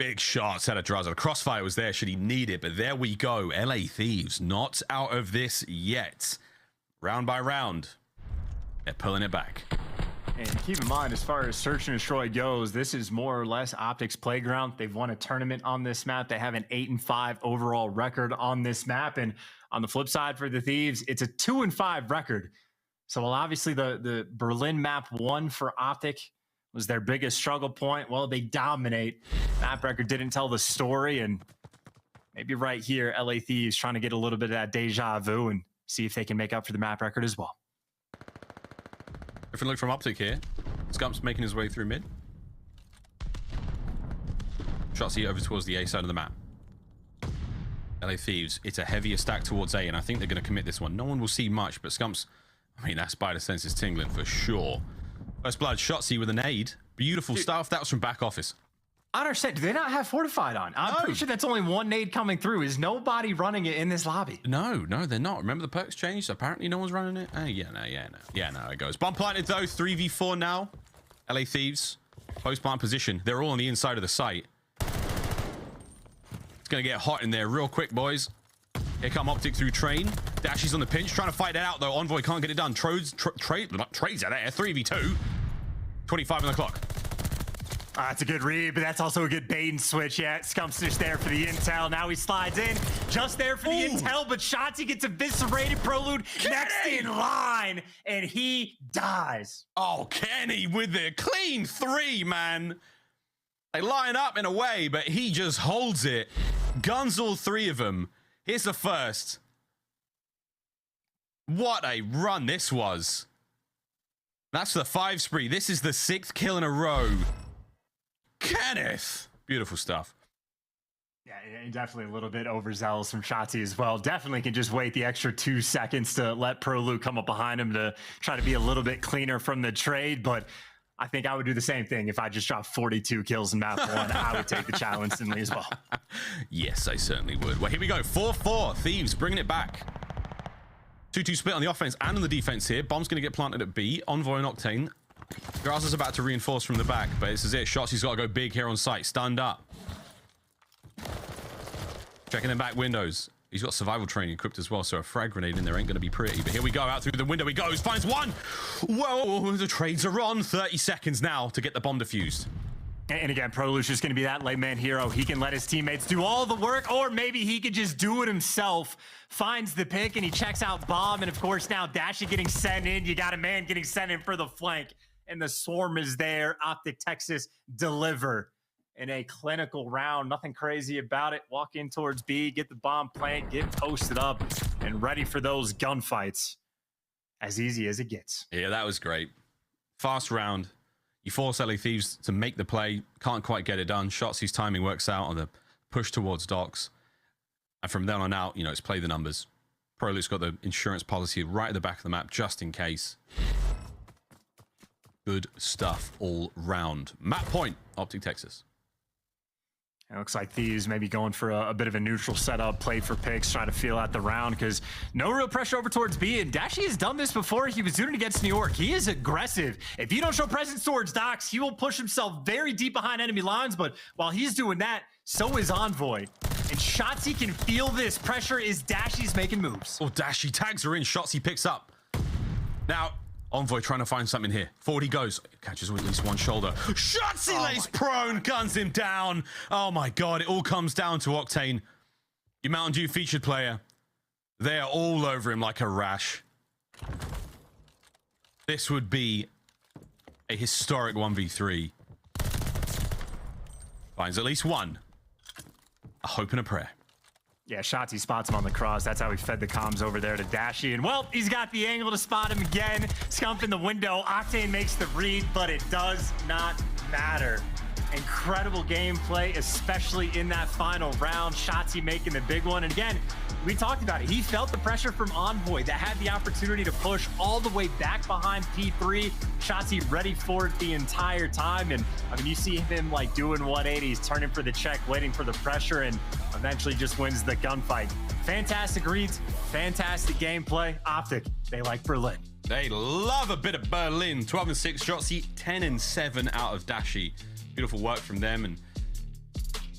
Speaker 2: Big shots out of Drazah. The crossfire was there should he need it, but there we go. LA Thieves not out of this yet. Round by round, they're pulling it back.
Speaker 3: And keep in mind, as far as search and destroy goes, this is more or less OpTic's playground. They've won a tournament on this map. They have an 8-5 overall record on this map. And on the flip side for the Thieves, it's a 2-5 record. So while obviously the Berlin map won for OpTic was their biggest struggle point, well, they dominate. Map record didn't tell the story, and maybe right here, LA Thieves trying to get a little bit of that deja vu and see if they can make up for the map record as well.
Speaker 2: Different look from OpTic here. Scump's making his way through mid. Shotzzy over towards the A side of the map. LA Thieves, it's a heavier stack towards A, and I think they're going to commit this one. No one will see much, but Scump's, I mean, that spider sense is tingling for sure. First blood, Shotzzy with a nade. Beautiful stuff. That was from back office.
Speaker 3: I understand. Do they not have Fortified on? I'm pretty sure that's only one nade coming through. Is nobody running it in this lobby?
Speaker 2: No, they're not. Remember the perks changed? Apparently no one's running it. Yeah, no, it goes. Bomb planted though, 3v4 now. LA Thieves, post-plant position. They're all on the inside of the site. It's going to get hot in there real quick, boys. Here come OpTic through train. Dashy's on the pinch, trying to fight it out though. Envoy can't get it done. Trades out there, 3v2. 25 on the clock.
Speaker 3: That's a good read, but that's also a good bait and switch. Yeah, Scump's just there for the intel. Now he slides in, just there for the intel, but Shotzzy gets eviscerated. Prolute next in line, and he dies.
Speaker 2: Oh, Kenny with the clean 3, man. They line up in a way, but he just holds it. Guns all 3 of them. Here's the first. What a run this was. That's the 5 spree. This is the 6th kill in a row. Kenneth. Beautiful stuff.
Speaker 3: Yeah, definitely a little bit overzealous from Shotzzy as well. Definitely can just wait the extra 2 seconds to let Prolute come up behind him to try to be a little bit cleaner from the trade, but I think I would do the same thing if I just dropped 42 kills in map 1. I would take the challenge instantly as well.
Speaker 2: Yes, I certainly would. Well, here we go. 4-4. Thieves bringing it back. 2-2 split on the offense and on the defense here. Bomb's going to get planted at B. Envoy and Octane. Drazah's about to reinforce from the back, but this is it. Shotzzy's got to go big here on site. Stunned up. Checking the back windows. He's got survival training equipped as well, so a frag grenade in there ain't going to be pretty. But here we go. Out through the window he goes. Finds one. Whoa, the trades are on. 30 seconds now to get the bomb defused.
Speaker 3: And again, Prolute's just going to be that late man hero. He can let his teammates do all the work, or maybe he could just do it himself. Finds the pick, and he checks out bomb. And of course, now Dashy getting sent in. You got a man getting sent in for the flank. And the swarm is there. OpTic Texas deliver in a clinical round. Nothing crazy about it. Walk in towards B, get the bomb plant, get posted up, and ready for those gunfights. As easy as it gets.
Speaker 2: Yeah, that was great. Fast round. You force LA Thieves to make the play. Can't quite get it done. Shotzzy's timing works out on the push towards docks. And from then on out, you know, it's play the numbers. Prolute's got the insurance policy right at the back of the map, just in case. Good stuff all round. Map point, OpTic Texas.
Speaker 3: It looks like Thieves maybe going for a bit of a neutral setup, play for picks, try to feel out the round, because no real pressure over towards B. And Dashy has done this before. He was doing it against New York. He is aggressive. If you don't show presence towards docks, he will push himself very deep behind enemy lines. But while he's doing that, so is Envoy. And Shotzzy can feel this pressure as Dashy's making moves.
Speaker 2: Oh, Dashy tags her in. Shotzzy picks up. Now, Envoy trying to find something here. Forward he goes. Catches with at least one shoulder. Shotzzy lays prone, guns him down. Oh my God, it all comes down to Octane. Your Mountain Dew featured player. They are all over him like a rash. This would be a historic 1v3. Finds at least one. A hope and a prayer.
Speaker 3: Yeah, Shotzzy spots him on the cross. That's how he fed the comms over there to Dashy. And, well, he's got the angle to spot him again. Scump in the window. Octane makes the read, but it does not matter. Incredible gameplay, especially in that final round. Shotzzy making the big one. And, again, we talked about it. He felt the pressure from Envoy that had the opportunity to push all the way back behind P3. Shotzzy ready for it the entire time. And, I mean, you see him, like, doing 180s, turning for the check, waiting for the pressure, and eventually just wins the gunfight. Fantastic reads, fantastic gameplay. OpTic, they like Berlin.
Speaker 2: They love a bit of Berlin. 12-6 Shotzzy, 10-7 out of Dashy. Beautiful work from them. And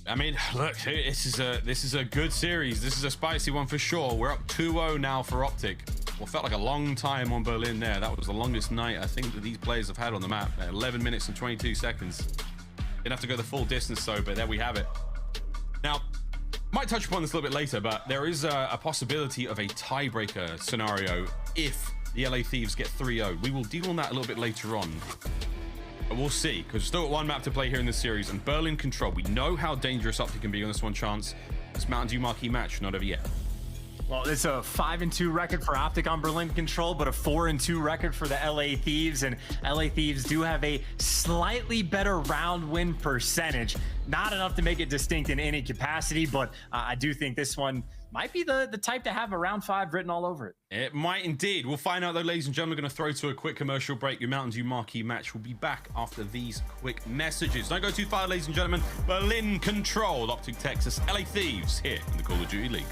Speaker 2: I mean, look, this is a good series. This is a spicy one for sure. We're up 2-0 now for OpTic. Well, felt like a long time on Berlin there. That was the longest night I think that these players have had on the map. 11 minutes and 22 seconds. Didn't have to go the full distance though, but there we have it. Now, might touch upon this a little bit later, but there is a possibility of a tiebreaker scenario if the LA Thieves get 3-0. We will deal on that a little bit later on. But we'll see, because we've still got one map to play here in this series, and Berlin Control. We know how dangerous OpTic can be on this one chance. This Mountain Dew marquee match, not over yet.
Speaker 3: Well, it's a 5-2 record for OpTic on Berlin Control, but a 4-2 record for the LA Thieves. And LA Thieves do have a slightly better round win percentage. Not enough to make it distinct in any capacity, but I do think this one might be the type to have a round 5 written all over it.
Speaker 2: It might indeed. We'll find out though, ladies and gentlemen. We're going to throw to a quick commercial break. Your Mountain Dew marquee match will be back after these quick messages. Don't go too far, ladies and gentlemen. Berlin Control, OpTic Texas, LA Thieves here in the Call of Duty League.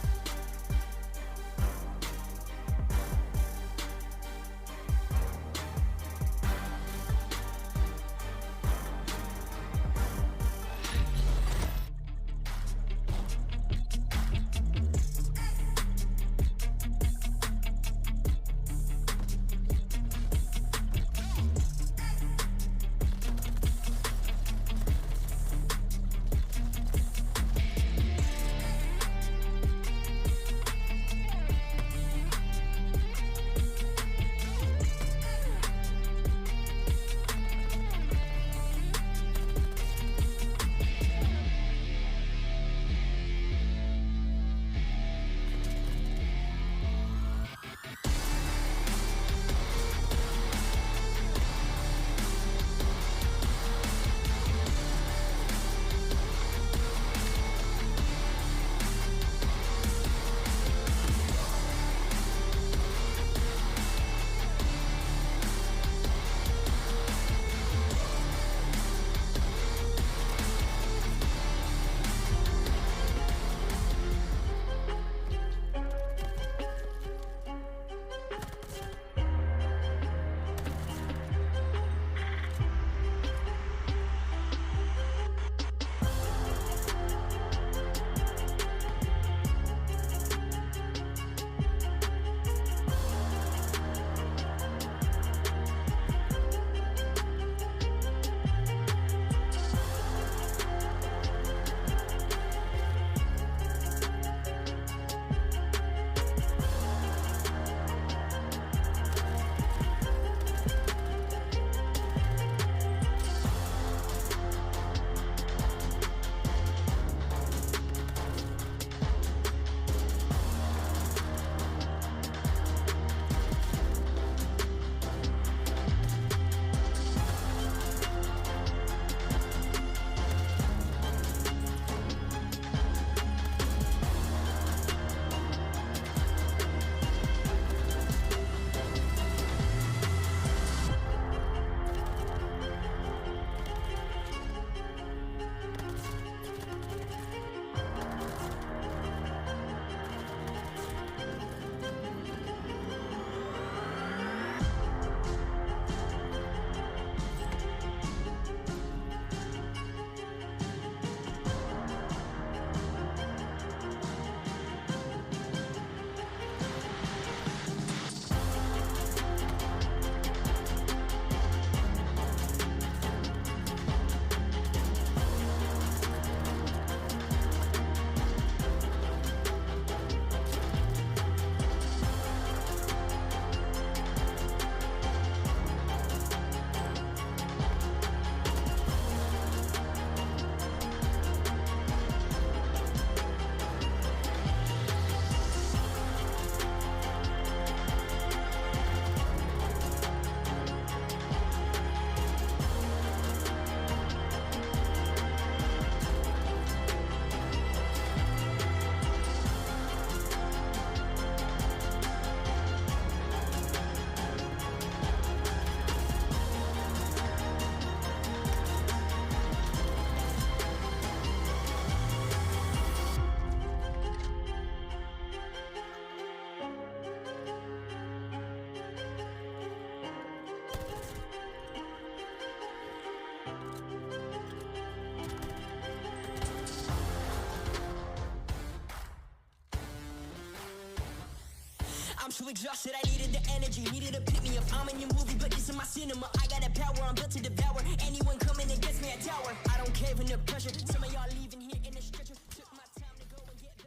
Speaker 6: too exhausted, I needed the energy, needed to pick me up. I'm in your movie, but this is my cinema. I got a power, I'm built to devour. Anyone coming against me at tower. I don't cave under pressure. Some of y'all leaving here in a stretcher. Took my time to go and get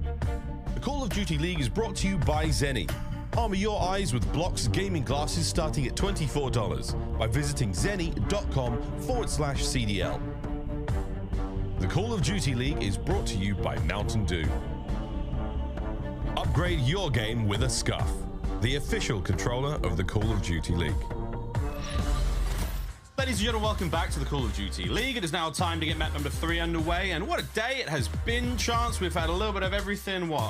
Speaker 6: better.
Speaker 7: The Call of Duty League is brought to you by Zenny. Armor your eyes with Block's gaming glasses starting at $24 by visiting zenny.com/CDL. The Call of Duty League is brought to you by Mountain Dew. Upgrade your game with a Scuff, the official controller of the Call of Duty League.
Speaker 2: Ladies and gentlemen, welcome back to the Call of Duty League. It is now time to get map number 3 underway, and what a day it has been, Chance. We've had a little bit of everything. We've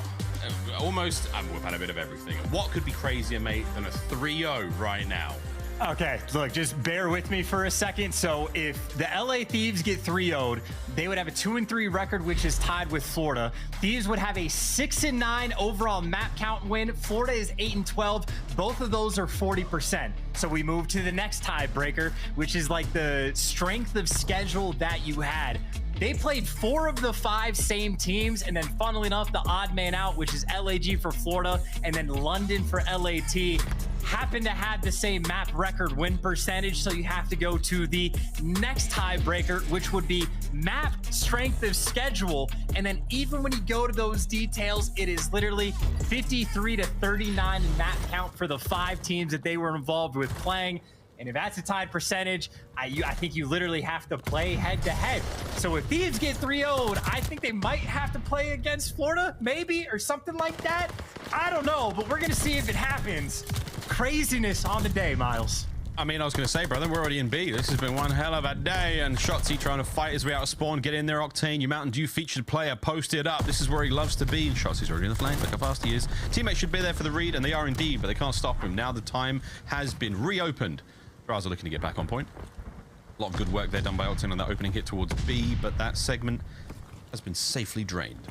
Speaker 2: had a bit of everything. What could be crazier, mate, than a 3-0 right now?
Speaker 3: Okay, look, just bear with me for a second. So if the LA Thieves get 3-0'd, they would have a 2-3 record, which is tied with Florida. Thieves would have a 6-9 overall map count win. Florida is 8-12. Both of those are 40%. So we move to the next tiebreaker, which is like the strength of schedule that you had. They played 4 of the 5 same teams, and then funnily enough, the odd man out, which is LAG for Florida, and then London for LAT, happen to have the same map record win percentage. So you have to go to the next tiebreaker, which would be map strength of schedule. And then even when you go to those details, it is literally 53-39 in map count for the 5 teams that they were involved with playing. And if that's a tied percentage, I think you literally have to play head to head. So if Thieves get 3-0'd, I think they might have to play against Florida, maybe, or something like that. I don't know, but we're gonna see if it happens. Craziness on the day, Miles.
Speaker 2: I mean, I was going to say, brother, we're already in B. This has been one hell of a day, and Shotzzy trying to fight his way out of spawn, get in there, Octane, your Mountain Dew featured player, posted up. This is where he loves to be, and Shotzy's already in the flank. Look how fast he is. Teammates should be there for the read, and they are indeed, but they can't stop him. Now the time has been reopened. Drazah looking to get back on point. A lot of good work there done by Octane on that opening hit towards B, but that segment has been safely drained.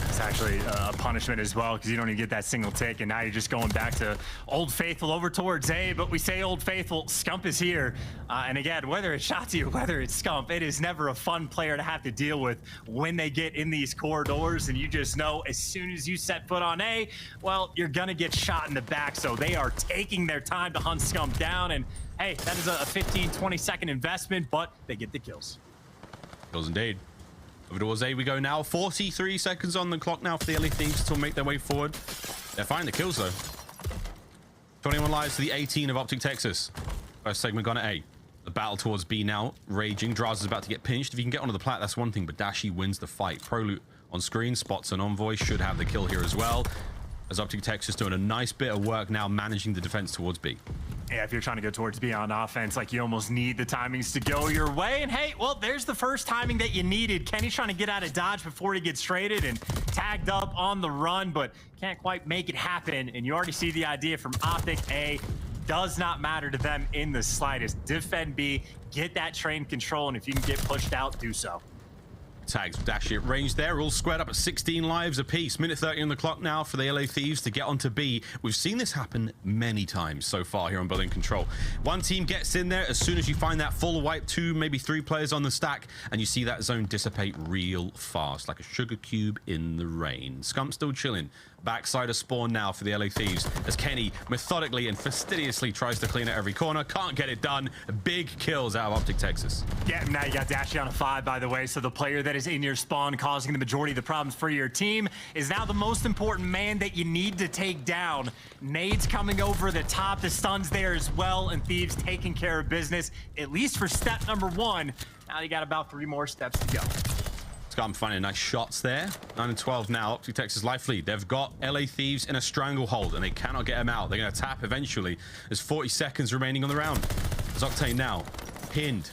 Speaker 3: It's actually a punishment as well, because you don't even get that single tick, and now you're just going back to Old Faithful over towards A. But we say Old Faithful, Scump is here. And again, whether it's Shotzzy or whether it's Scump, it is never a fun player to have to deal with when they get in these corridors. And you just know as soon as you set foot on A, well, you're going to get shot in the back. So they are taking their time to hunt Scump down. And hey, that is a 15-20 second investment, but they get the kills.
Speaker 2: Kills indeed. Over towards A we go now. 43 seconds on the clock now for the LA Thieves to make their way forward. They're finding the kills though. 21 lives to the 18 of OpTic Texas. First segment gone at A. The battle towards B now raging. Drazah's about to get pinched. If you can get onto the plat, that's one thing, but Dashy wins the fight. Prolute on screen, spots an Envoy, should have the kill here as well. As OpTic Texas doing a nice bit of work now managing the defense towards B.
Speaker 3: Yeah, if you're trying to go towards B on offense, like you almost need the timings to go your way. And hey, well, there's the first timing that you needed. Kenny's trying to get out of dodge before he gets traded and tagged up on the run, but can't quite make it happen. And you already see the idea from OpTic. A does not matter to them in the slightest. Defend B, get that train control, and if you can get pushed out, do so.
Speaker 2: Tags Dashy at range there, all squared up at 16 lives apiece. Minute 30 on the clock now for the LA Thieves to get onto B. We've seen this happen many times so far here on Berlin Control. One team gets in there, as soon as you find that full wipe, 2, maybe 3 players on the stack, and you see that zone dissipate real fast, like a sugar cube in the rain. Scump still chilling. Backside of spawn now for the LA Thieves as Kenny methodically and fastidiously tries to clean out every corner. Can't get it done. Big kills out of OpTic Texas.
Speaker 3: Yeah, now you got Dashy on a 5, by the way, so the player that is in your spawn causing the majority of the problems for your team is now the most important man that you need to take down. Nades coming over the top, the stuns there as well, and Thieves taking care of business, at least for step number 1. Now you got about 3 more steps to go.
Speaker 2: Scump finding nice shots there. 9-12 now. OpTic Texas life lead. They've got LA Thieves in a stranglehold and they cannot get them out. They're going to tap eventually. There's 40 seconds remaining on the round. As Octane now pinned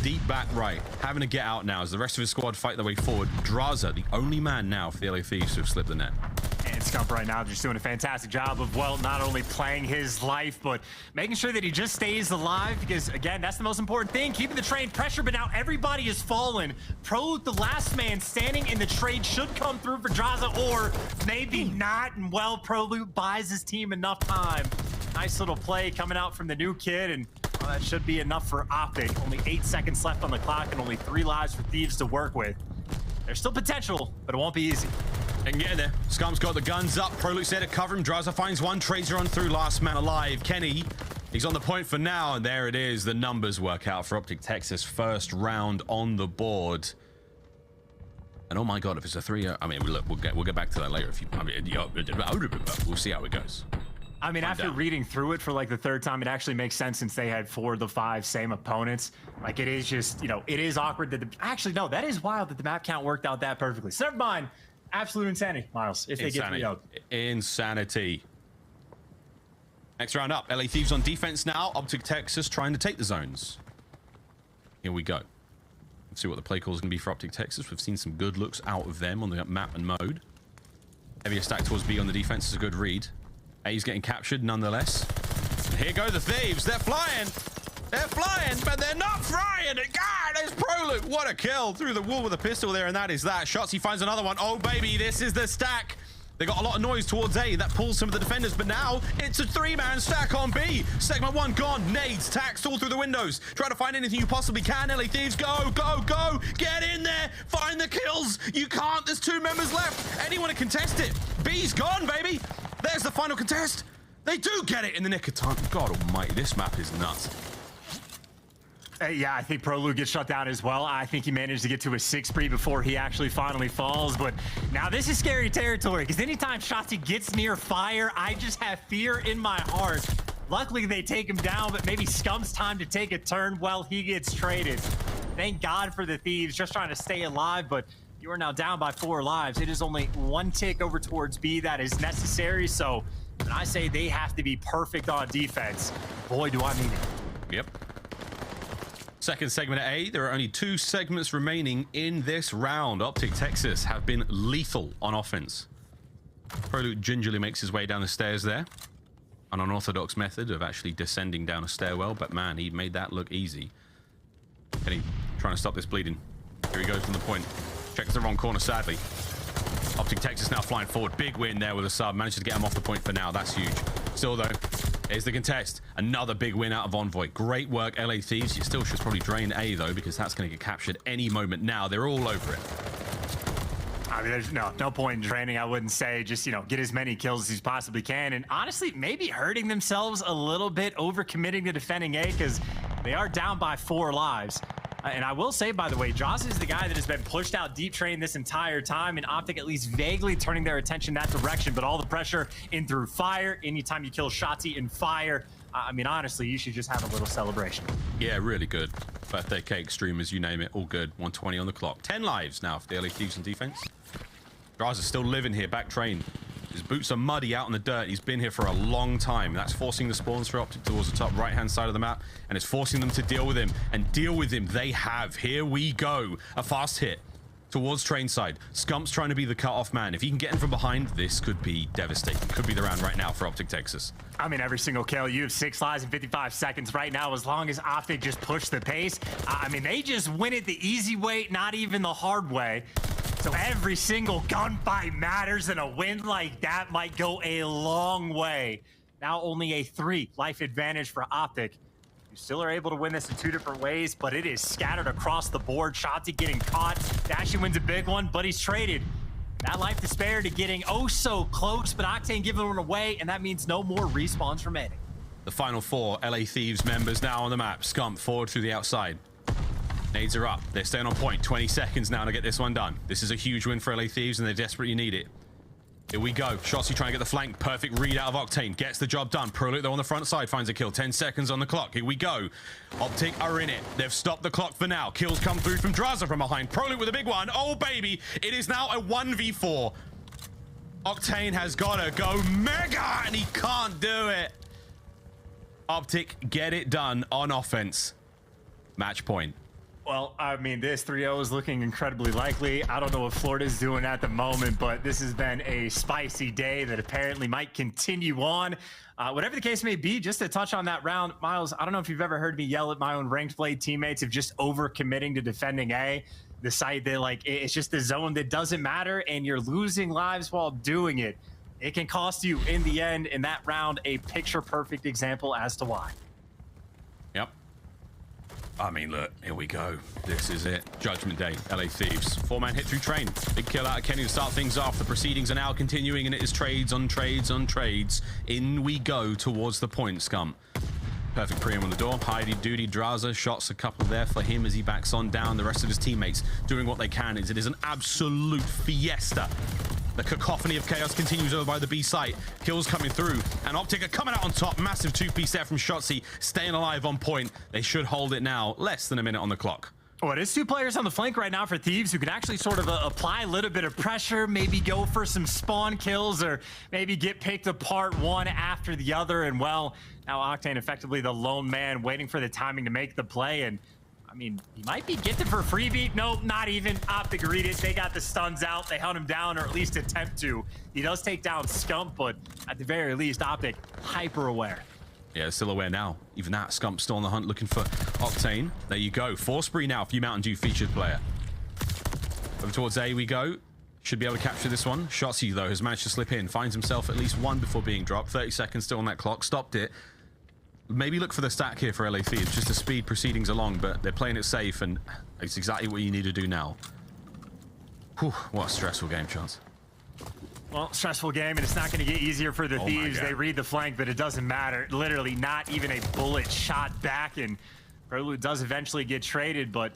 Speaker 2: deep back right, having to get out now as the rest of his squad fight their way forward. Drazah, the only man now for the LA Thieves to have slipped the net.
Speaker 3: And Scump right now just doing a fantastic job of, well, not only playing his life, but making sure that he just stays alive, because, again, that's the most important thing, keeping the trade pressure, but now everybody has fallen. Prolute, the last man standing in the trade, should come through for Drazah, or maybe not, and, well, Prolute buys his team enough time. Nice little play coming out from the new kid, and well, that should be enough for OpTic. Only 8 seconds left on the clock and only 3 lives for Thieves to work with. There's still potential, but it won't be easy.
Speaker 2: They can get in there. Scump's got the guns up. Prolute's there to cover him. Drazah finds one. Tracer on through. Last man alive. Kenny, he's on the point for now. And there it is. The numbers work out for OpTic Texas. First round on the board. And oh my God, if it's a 3-0, I mean, look, we'll get back to that later. If you, I mean, we'll see how it goes.
Speaker 3: I mean, after reading through it for like the third time, it actually makes sense since they had 4 of the 5 same opponents. Like, it is just, you know, it is awkward that actually, no, that is wild that the map count worked out that perfectly. So never mind. Absolute insanity, Miles, if they get 3-0.
Speaker 2: Insanity. Next round up, LA Thieves on defense now. OpTic Texas trying to take the zones. Here we go. Let's see what the play call is going to be for OpTic Texas. We've seen some good looks out of them on the map and mode. Heavier stack towards B on the defense is a good read. A's getting captured nonetheless. And here go the Thieves. They're flying. They're flying, but they're not flying. God, there's Prolute. What a kill through the wall with a pistol there, and that is that. Shotzzy finds another one. Oh, baby, this is the stack. They got a lot of noise towards A. That pulls some of the defenders, but now it's a 3-man stack on B. Segment 1 gone. Nades, tacks all through the windows. Try to find anything you possibly can. LA Thieves, go, go, go. Get in there. Find the kills. You can't. There's 2 members left. Anyone to contest it. B's gone, baby. There's the final contest. They do get it in the nick of time. God almighty, this map is nuts.
Speaker 3: Yeah, I think Prolute gets shut down as well. I think he managed to get to a 6-spree before he actually finally falls. But now this is scary territory, because anytime Shotzzy gets near fire, I just have fear in my heart. Luckily, they take him down, but maybe Scump's time to take a turn while he gets traded. Thank God for the Thieves, just trying to stay alive, but you are now down by 4 lives. It is only 1 tick over towards B that is necessary, so when I say they have to be perfect on defense, boy, do I mean it.
Speaker 2: Yep. Second segment at A. There are only 2 segments remaining in this round. OpTic Texas have been lethal on offense. Prolute gingerly makes his way down the stairs there. An unorthodox method of actually descending down a stairwell, but man, he made that look easy. Kenny trying to stop this bleeding. Here he goes from the point. Checks the wrong corner, sadly. OpTic Texas now flying forward. Big win there with a sub. Manages to get him off the point for now. That's huge. Still, though, here's the contest. Another big win out of Envoy. Great work, LA Thieves. You still should probably drain A, though, because that's going to get captured any moment now. They're all over it.
Speaker 3: I mean, there's no point in training, I wouldn't say. Just, you know, get as many kills as you possibly can. And honestly, maybe hurting themselves a little bit, overcommitting to defending A, because they are down by 4 lives. And I will say, by the way, Drazah is the guy that has been pushed out deep train this entire time, and OpTic at least vaguely turning their attention that direction. But all the pressure in through fire, anytime you kill Shotzzy in fire, I mean, honestly, you should just have a little celebration.
Speaker 2: Yeah, really good. Birthday cake, streamers, you name it, all good. 120 on the clock. 10 lives now for the LA Thieves on defense. Drazah's still living here, back train. His boots are muddy out in the dirt. He's been here for a long time. That's forcing the spawns for OpTic towards the top right-hand side of the map, and it's forcing them to deal with him. And deal with him they have. Here we go. A fast hit towards train side. Scump's trying to be the cut-off man. If he can get in from behind, this could be devastating. Could be the round right now for OpTic Texas.
Speaker 3: I mean, every single kill. You have 6 lives in 55 seconds right now. As long as OpTic just push the pace, I mean, they just win it the easy way, not even the hard way. So every single gunfight matters, and a win like that might go a long way. Now only a 3 life advantage for OpTic. You still are able to win this in 2 different ways, but it is scattered across the board. Shotzzy getting caught. Dashy wins a big one, but he's traded. That life to spare to getting oh so close, but Octane giving one away, and that means no more respawns remaining.
Speaker 2: The final 4 LA Thieves members now on the map. Scump forward through the outside. Nades are up. They're staying on point. 20 seconds now to get this one done. This is a huge win for LA Thieves, and they desperately need it. Here we go. Shotzzy trying to get the flank. Perfect read out of Octane. Gets the job done. Prolute, though, on the front side, finds a kill. 10 seconds on the clock. Here we go. OpTic are in it. They've stopped the clock for now. Kills come through from Drazah from behind. Prolute with a big one. Oh, baby. It is now a 1v4. Octane has got to go mega, and he can't do it. OpTic get it done on offense. Match point.
Speaker 3: Well, I mean, this 3-0 is looking incredibly likely. I don't know what Florida's doing at the moment, but this has been a spicy day that apparently might continue on. Whatever the case may be, just to touch on that round, Miles, I don't know if you've ever heard me yell at my own ranked play teammates of just over-committing to defending A. The site that, like, it's just the zone that doesn't matter, and you're losing lives while doing it. It can cost you in the end. In that round, a picture-perfect example as to why.
Speaker 2: Yep. I mean, look, here we go. This is it. Judgment Day, LA Thieves. 4-man hit through train. Big kill out of Kenny to start things off. The proceedings are now continuing, and it is trades on trades on trades. In we go towards the point, Scump. Perfect pre-aim on the door. Heidi, Duty, Drazah. Shots a couple there for him as he backs on down. The rest of his teammates doing what they can. It is an absolute fiesta. The cacophony of chaos continues over by the B site. Kills coming through, and OpTic are coming out on top. Massive 2-piece there from Shotzzy, staying alive on point. They should hold it now. Less than a minute on the clock.
Speaker 3: Oh, it is 2 players on the flank right now for Thieves who can actually sort of apply a little bit of pressure, maybe go for some spawn kills, or maybe get picked apart one after the other. And well, now Octane effectively the lone man waiting for the timing to make the play. And I mean, he might be getting for a freebie. Nope, not even. OpTic read it. They got the stuns out. They held him down, or at least attempt to. He does take down Scump, but at the very least, OpTic hyper aware.
Speaker 2: Yeah, still aware now. Even that, Scump still on the hunt looking for Octane. There you go. 4 spree now for you Mountain Dew featured player. Over towards A we go. Should be able to capture this one. Shotzzy, though, has managed to slip in. Finds himself at least one before being dropped. 30 seconds still on that clock. Stopped it. Maybe look for the stack here for LA Thieves, just to speed proceedings along, but they're playing it safe, and it's exactly what you need to do now. Whew, what a stressful game, Chance.
Speaker 3: Well, stressful game, and it's not going to get easier for the Thieves. They read the flank, but it doesn't matter. Literally, not even a bullet shot back, and Prolute does eventually get traded, but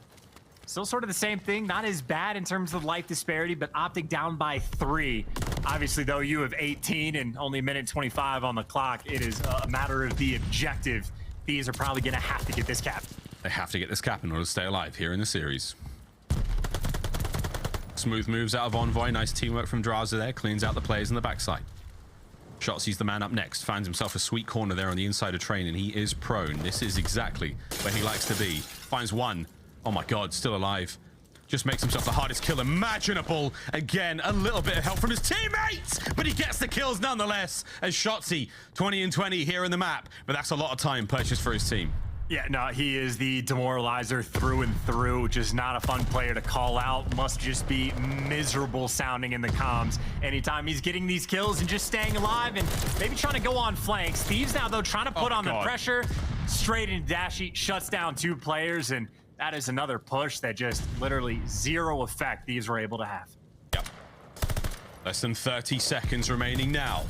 Speaker 3: still sort of the same thing. Not as bad in terms of life disparity, but OpTic down by 3. Obviously, though, you have 18 and only a minute 25 on the clock. It is a matter of the objective. Thieves are probably going to have to get this cap.
Speaker 2: They have to get this cap in order to stay alive here in the series. Smooth moves out of Envoy. Nice teamwork from Drazah there. Cleans out the players on the backside. Shotzzy's the man up next. Finds himself a sweet corner there on the inside of train, and he is prone. This is exactly where he likes to be. Finds one. Oh my God, still alive. Just makes himself the hardest kill imaginable. Again, a little bit of help from his teammates, but he gets the kills nonetheless. As Shotzzy, 20 and 20 here in the map, but that's a lot of time purchased for his team.
Speaker 3: Yeah, no, he is the demoralizer through and through. Just not a fun player to call out. Must just be miserable sounding in the comms anytime he's getting these kills and just staying alive and maybe trying to go on flanks. Thieves now, though, trying to put on the pressure. Straight into Dashy, shuts down 2 players, and that is another push that just literally 0 effect Thieves were able to have.
Speaker 2: Yep. Less than 30 seconds remaining now.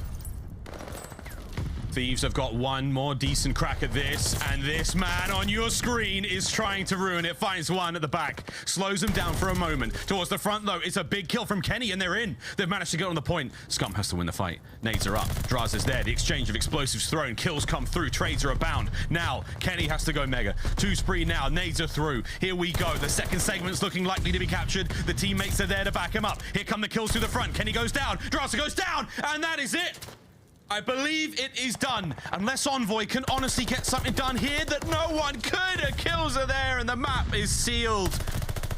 Speaker 2: Thieves have got one more decent crack at this, and this man on your screen is trying to ruin it. Finds one at the back, slows him down for a moment. Towards the front, though, it's a big kill from Kenny, and they're in. They've managed to get on the point. Scump has to win the fight. Nades are up. Drazah's there. The exchange of explosives thrown. Kills come through. Trades are abound. Now, Kenny has to go mega. 2 spree now. Nades are through. Here we go. The second segment's looking likely to be captured. The teammates are there to back him up. Here come the kills through the front. Kenny goes down. Drazah goes down, and that is it. I believe it is done, unless Envoy can honestly get something done here that no one could. The kills are there, and the map is sealed.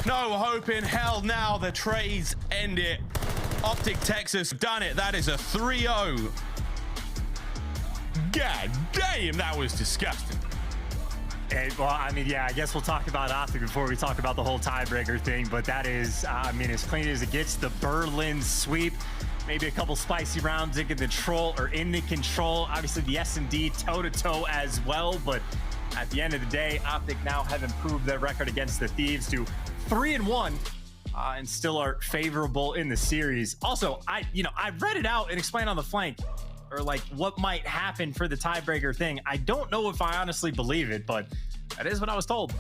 Speaker 2: No hope in hell now. The trades end it. OpTic Texas done it. That is a 3-0. God damn, that was disgusting.
Speaker 3: Hey, well, I mean, yeah, I guess we'll talk about OpTic before we talk about the whole tiebreaker thing, but that is, I mean, as clean as it gets. The Berlin sweep. Maybe a couple spicy rounds in the control or in the control. Obviously the S&D toe-to-toe as well, but at the end of the day, OpTic now have improved their record against the Thieves to 3-1 and still are favorable in the series. Also, I read it out and explained on the flank, or like what might happen for the tiebreaker thing. I don't know if I honestly believe it, but that is what I was told.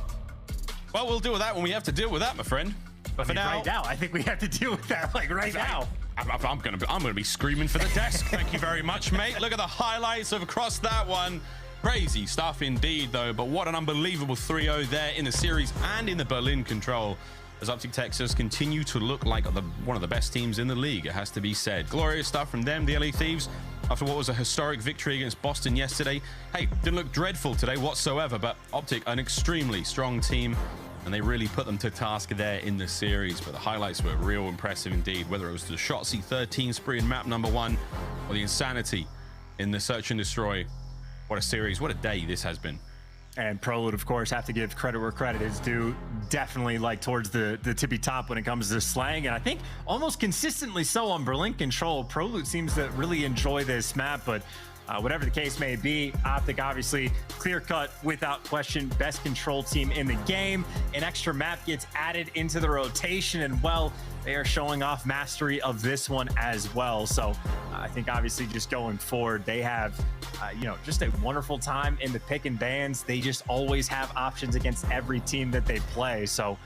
Speaker 2: Well, we'll deal with that when we have to deal with that, my friend. But for now,
Speaker 3: right now, I think we have to deal with that, like right now.
Speaker 2: I'm gonna be screaming for the desk. Thank you very much, mate. Look at the highlights of across that one. Crazy stuff indeed, though. But what an unbelievable 3-0 there in the series and in the Berlin control, as OpTic Texas continue to look like one of the best teams in the league. It has to be said. Glorious stuff from them, the LA Thieves, after what was a historic victory against Boston yesterday. Hey, didn't look dreadful today whatsoever, but OpTic, an extremely strong team, and they really put them to task there in the series. But the highlights were real impressive indeed, whether it was the Shotzzy 13 spree in map number 1 or the insanity in the search and destroy. What a series, what a day this has been.
Speaker 3: And Prolute, of course, have to give credit where credit is due. Definitely like towards the tippy top when it comes to slang. And I think almost consistently so on Berlin control. Prolute seems to really enjoy this map, but whatever the case may be, OpTic obviously clear-cut, without question, best control team in the game. An extra map gets added into the rotation, and well, they are showing off mastery of this one as well. So I think obviously just going forward, they have, just a wonderful time in the pick and bans. They just always have options against every team that they play. So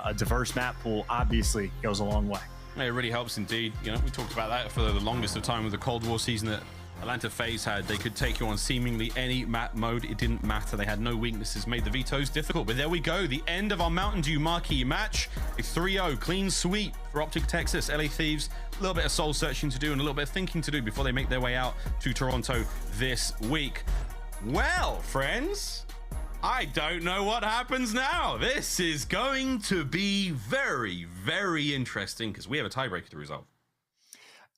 Speaker 3: a diverse map pool obviously goes a long way.
Speaker 2: It really helps indeed. We talked about that for the longest of time with the Cold War season that Atlanta FaZe had. They could take you on seemingly any map mode. It didn't matter. They had no weaknesses, made the vetoes difficult. But there we go. The end of our Mountain Dew marquee match. A 3-0 clean sweep for OpTic Texas. LA Thieves, a little bit of soul searching to do and a little bit of thinking to do before they make their way out to Toronto this week. Well, friends, I don't know what happens now. This is going to be very, very interesting because we have a tiebreaker to resolve.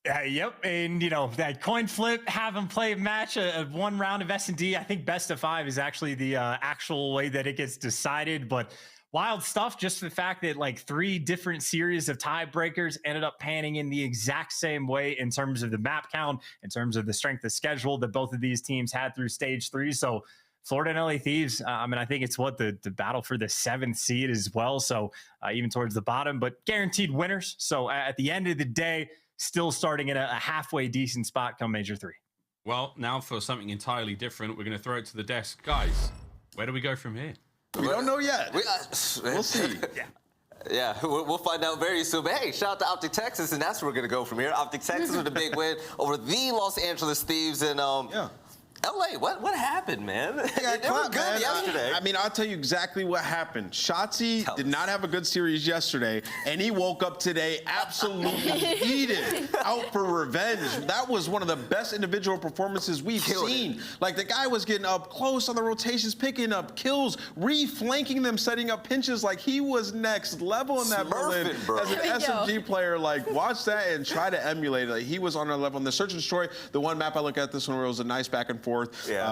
Speaker 3: Yep, and that coin flip, have them play a match, one round of S&D. I think best of 5 is actually the actual way that it gets decided, but wild stuff. Just the fact that like 3 different series of tiebreakers ended up panning in the exact same way in terms of the map count, in terms of the strength of schedule that both of these teams had through stage 3. So Florida and LA Thieves, I think it's the battle for the 7th seed as well. So even towards the bottom, but guaranteed winners. So at the end of the day, still starting in a halfway decent spot come Major 3.
Speaker 2: Well, now for something entirely different, we're going to throw it to the desk. Guys, where do we go from here?
Speaker 8: We don't know yet. We'll see.
Speaker 1: Yeah, we'll find out very soon. But hey, shout out to OpTic Texas, and that's where we're going to go from here. OpTic Texas with a big win over the Los Angeles Thieves. And LA, what happened, man? They were good yesterday.
Speaker 8: I'll tell you exactly what happened. Shotzzy did not have a good series yesterday, and he woke up today absolutely heated, out for revenge. That was one of the best individual performances we've seen. Like, the guy was getting up close on the rotations, picking up kills, re-flanking them, setting up pinches. Like, he was next level in that Berlin. As an SMG player, like, watch that and try to emulate it. Like, he was on our level. In the Search and Destroy, the one map I look at this one where it was a nice back and forth.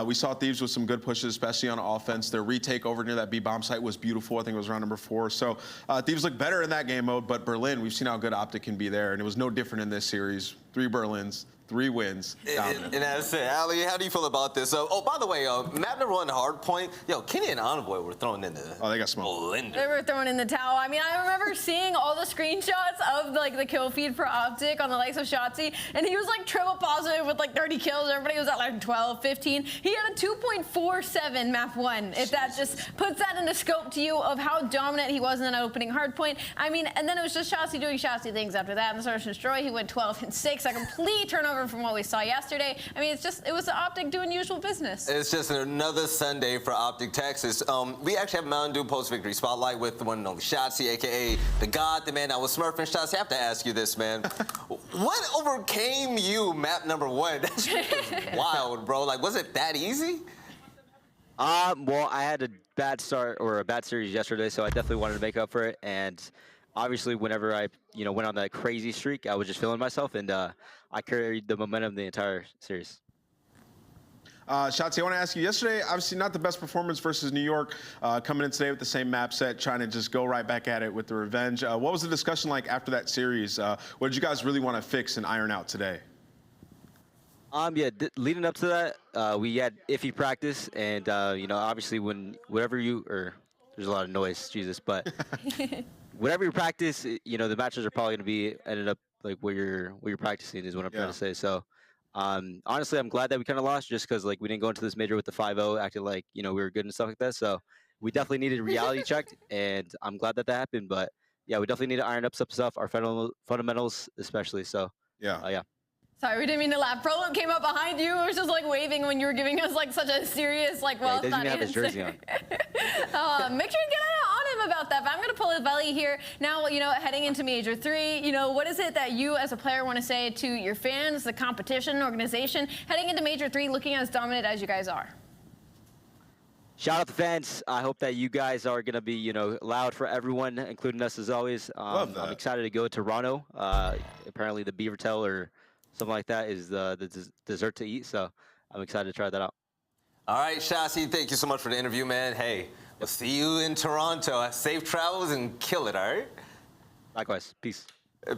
Speaker 8: We saw Thieves with some good pushes, especially on offense. Their retake over near that B bomb site was beautiful. I think it was round number 4. So Thieves look better in that game mode, but Berlin, we've seen how good OpTic can be there, and it was no different in this series. 3 Berlins, 3 wins.
Speaker 1: And that's it. Ali, how do you feel about this? By the way, map number 1, hard point. Kenny and Envoy were thrown in the
Speaker 8: they got smoked.
Speaker 9: They were thrown in the towel. I remember seeing all the screenshots of the kill feed for OpTic on the likes of Shotzzy, and he was triple positive with 30 kills. Everybody was at 12, 15. He had a 2.47 map 1. If that just puts that into scope to you of how dominant he was in that opening hard point. And then it was just Shotzzy doing Shotzzy things after that. In the Search and Destroy, he went 12 and 6. A complete turnover from what we saw yesterday. It was the OpTic doing usual business.
Speaker 1: It's just another Sunday for OpTic Texas. We actually have Mountain Dew post-victory spotlight with the one and only Shotzzy, a.k.a. the God, the man. I was smurfing. Shotzzy, I have to ask you this, man. What overcame you map number 1? That's wild, bro. Was it that easy?
Speaker 4: Well, I had a bad start or a bad series yesterday, so I definitely wanted to make up for it. And obviously, whenever I, went on that crazy streak, I was just feeling myself, and I carried the momentum the entire series.
Speaker 8: Shotzzy, I want to ask you, yesterday, obviously not the best performance versus New York, coming in today with the same map set, trying to just go right back at it with the revenge. What was the discussion like after that series? What did you guys really want to fix and iron out today?
Speaker 4: Leading up to that, we had iffy practice, and obviously there's a lot of noise, Jesus, but whatever you practice, the matches are probably going to be ended up where you're practicing is what I'm trying to say. So honestly, I'm glad that we kind of lost just because we didn't go into this major with the 5-0 acting like we were good and stuff like that. So we definitely needed reality checked, and I'm glad that happened. But yeah, we definitely need to iron up some stuff, our fundamentals especially. So yeah.
Speaker 9: Sorry, we didn't mean to laugh. Prolute came up behind you. It was just waving when you were giving us such a serious well thought
Speaker 4: he doesn't have his jersey on.
Speaker 9: Make sure you get on him about that. But I'm going to pull his belly here. Now, heading into Major 3, what is it that you as a player want to say to your fans, the competition, organization, heading into Major 3 looking as dominant as you guys are?
Speaker 4: Shout out to fans. I hope that you guys are going to be, loud for everyone, including us as always.
Speaker 8: Love that.
Speaker 4: I'm excited to go to Toronto. Apparently the Beaver Tail or something like that is the dessert to eat, so I'm excited to try that out.
Speaker 1: All right, Shotzzy, thank you so much for the interview, man. Hey, we'll see you in Toronto. Safe travels and kill it, all right?
Speaker 4: Likewise. Peace.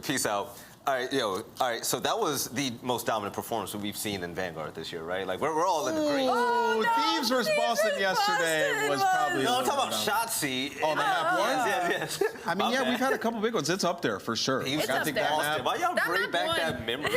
Speaker 1: Peace out. All right, yo. All right, so that was the most dominant performance we've seen in Vanguard this year, right? Like we're all in agreement.
Speaker 8: Oh, Thieves versus Boston yesterday was probably.
Speaker 1: No, I'm talking about Shotzzy.
Speaker 8: Oh, the map one?
Speaker 1: Yes.
Speaker 8: I mean, yeah, we've had a couple big ones. It's up there for sure.
Speaker 1: It's
Speaker 8: Like, I
Speaker 9: up
Speaker 8: think
Speaker 9: there.
Speaker 8: that map.
Speaker 1: Why y'all
Speaker 9: That
Speaker 1: bring
Speaker 9: map
Speaker 1: back
Speaker 9: won.
Speaker 1: that memory?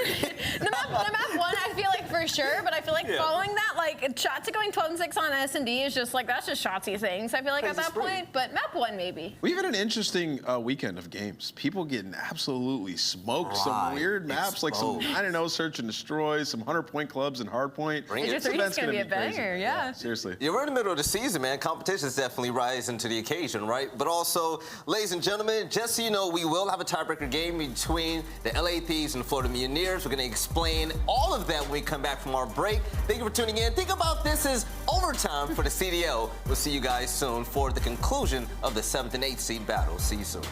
Speaker 9: The map one, I feel like for sure, but I feel like following that, like Shotzzy going 12-6 on S&D is just like that's just Shotzzy things. I feel like at that point, but map one maybe.
Speaker 8: We've had an interesting weekend of games. People getting absolutely smoked. Some
Speaker 1: Right.
Speaker 8: weird maps, like some
Speaker 1: Exposed.
Speaker 8: 9-0 search and destroy, some 100-point clubs and hardpoint.
Speaker 1: Bring
Speaker 9: Major
Speaker 1: it.
Speaker 9: III is gonna be a
Speaker 8: crazy.
Speaker 9: banger, yeah.
Speaker 8: Seriously.
Speaker 1: Yeah, we're in the middle of the season, man. Competition is definitely rising to the occasion, right? But also, ladies and gentlemen, just so you know, we will have a tiebreaker game between the LA Thieves and the Florida Mutineers. We're going to explain all of that when we come back from our break. Thank you for tuning in. Think about this as overtime for the CDL. We'll see you guys soon for the conclusion of the 7th and 8th seed battle. See you soon.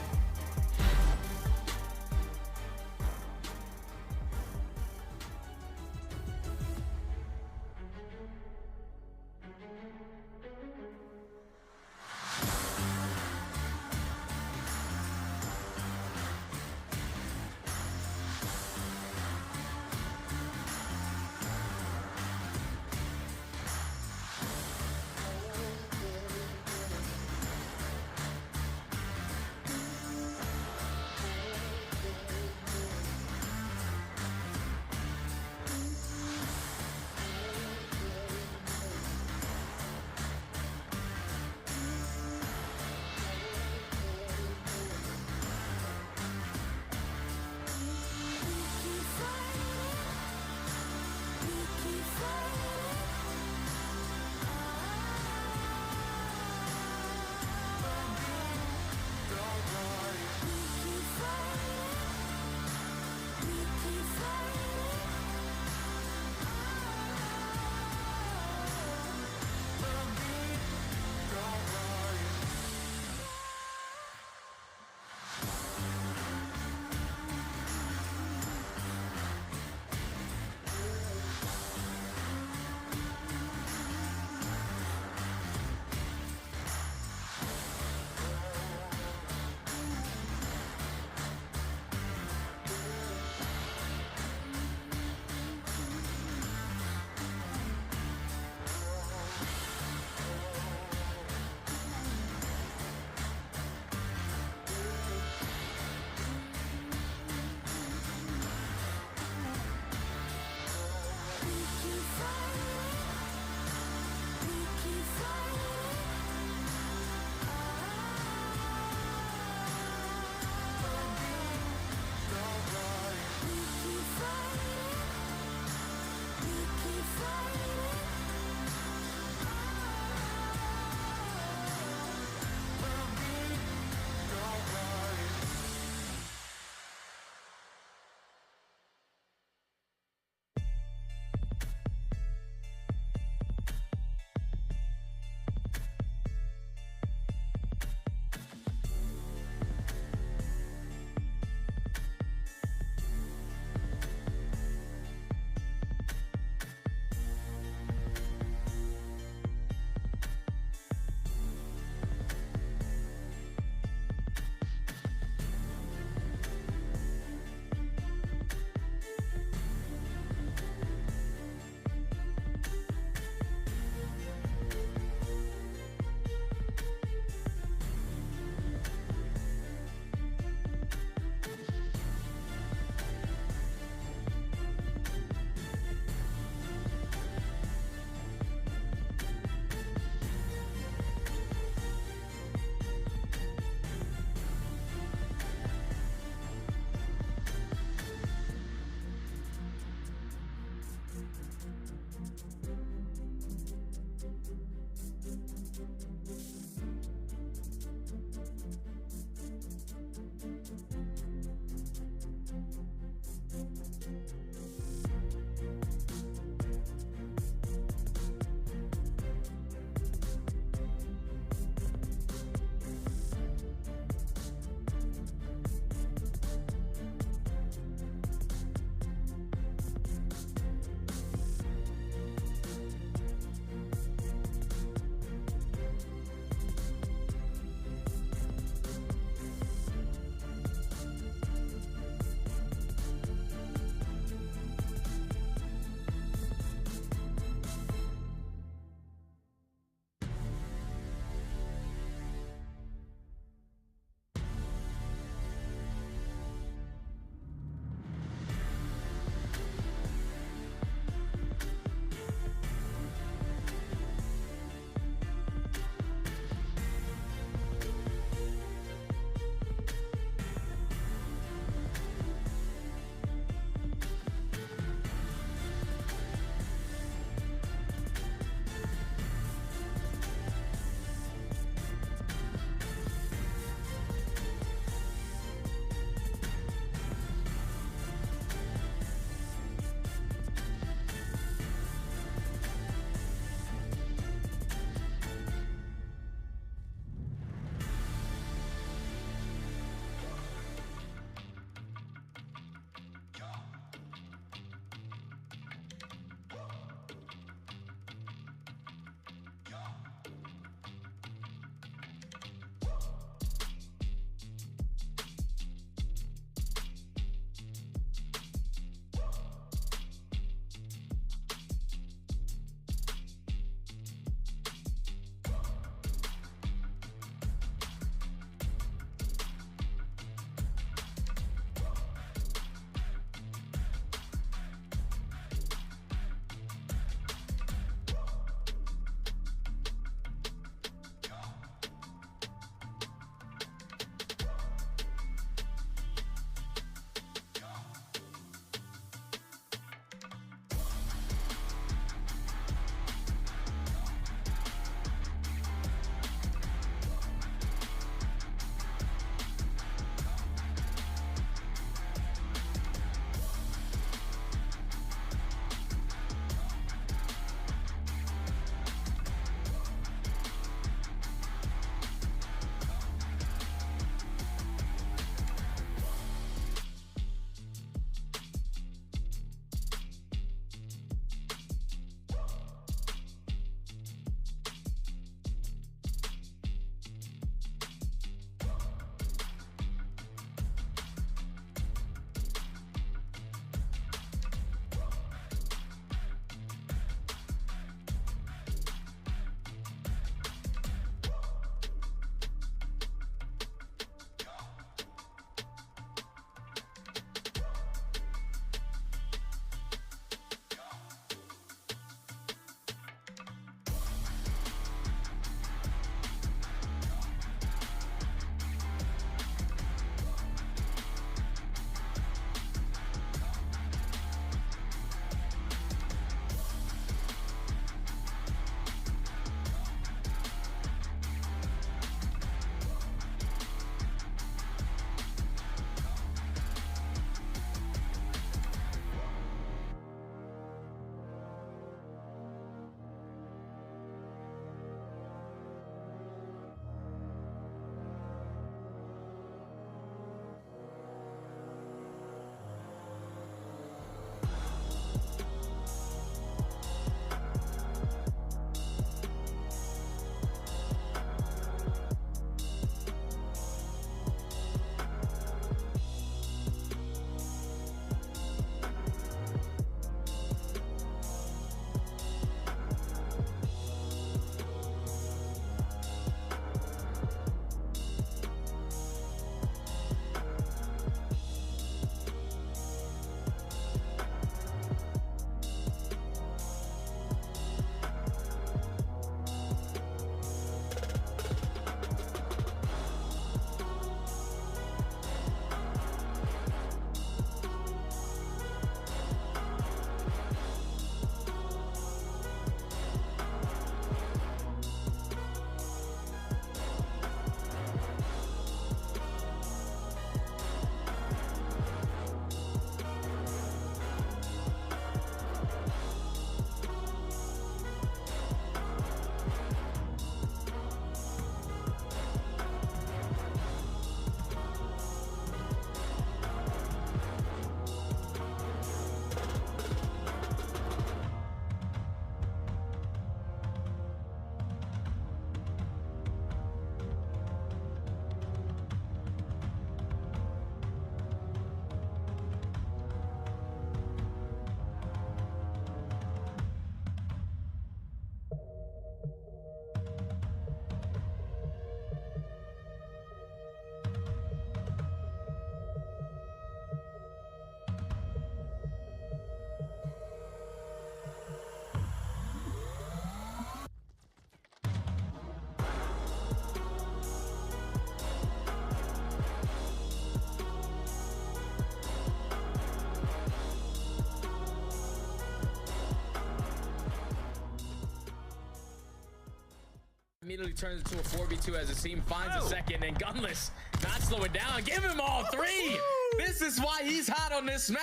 Speaker 10: immediately turns into a 4v2 as the team finds a second, and Gunless not slowing down. Give him all three. This is why he's hot on this map.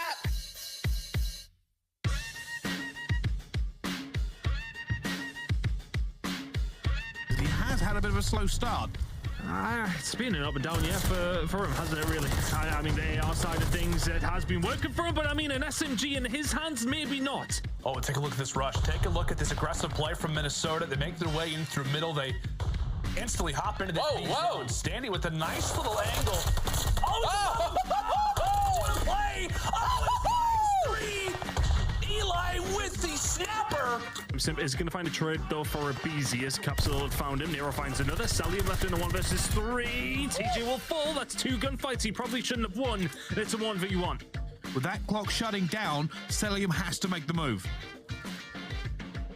Speaker 11: He has had a bit of a slow start.
Speaker 12: It's been an up and down, yeah, for him, hasn't it, really? I mean, the AR side of things, it has been working for him, but I mean, an SMG in his hands, maybe not.
Speaker 13: Oh, take a look at this rush. Take a look at this aggressive play from Minnesota. They make their way in through middle. They instantly hop into the whoa. Standy with a nice little angle. Oh, what a play! Oh, it's 3! Eli with the snapper.
Speaker 12: Simp is going to find a trade, though, for aBeZy as Capsidal had found him. Nero finds another. Cellium left in a 1 versus 3. TJ will fall. That's 2 gunfights. He probably shouldn't have won. It's a 1v1.
Speaker 11: With that clock shutting down, Cellium has to make the move.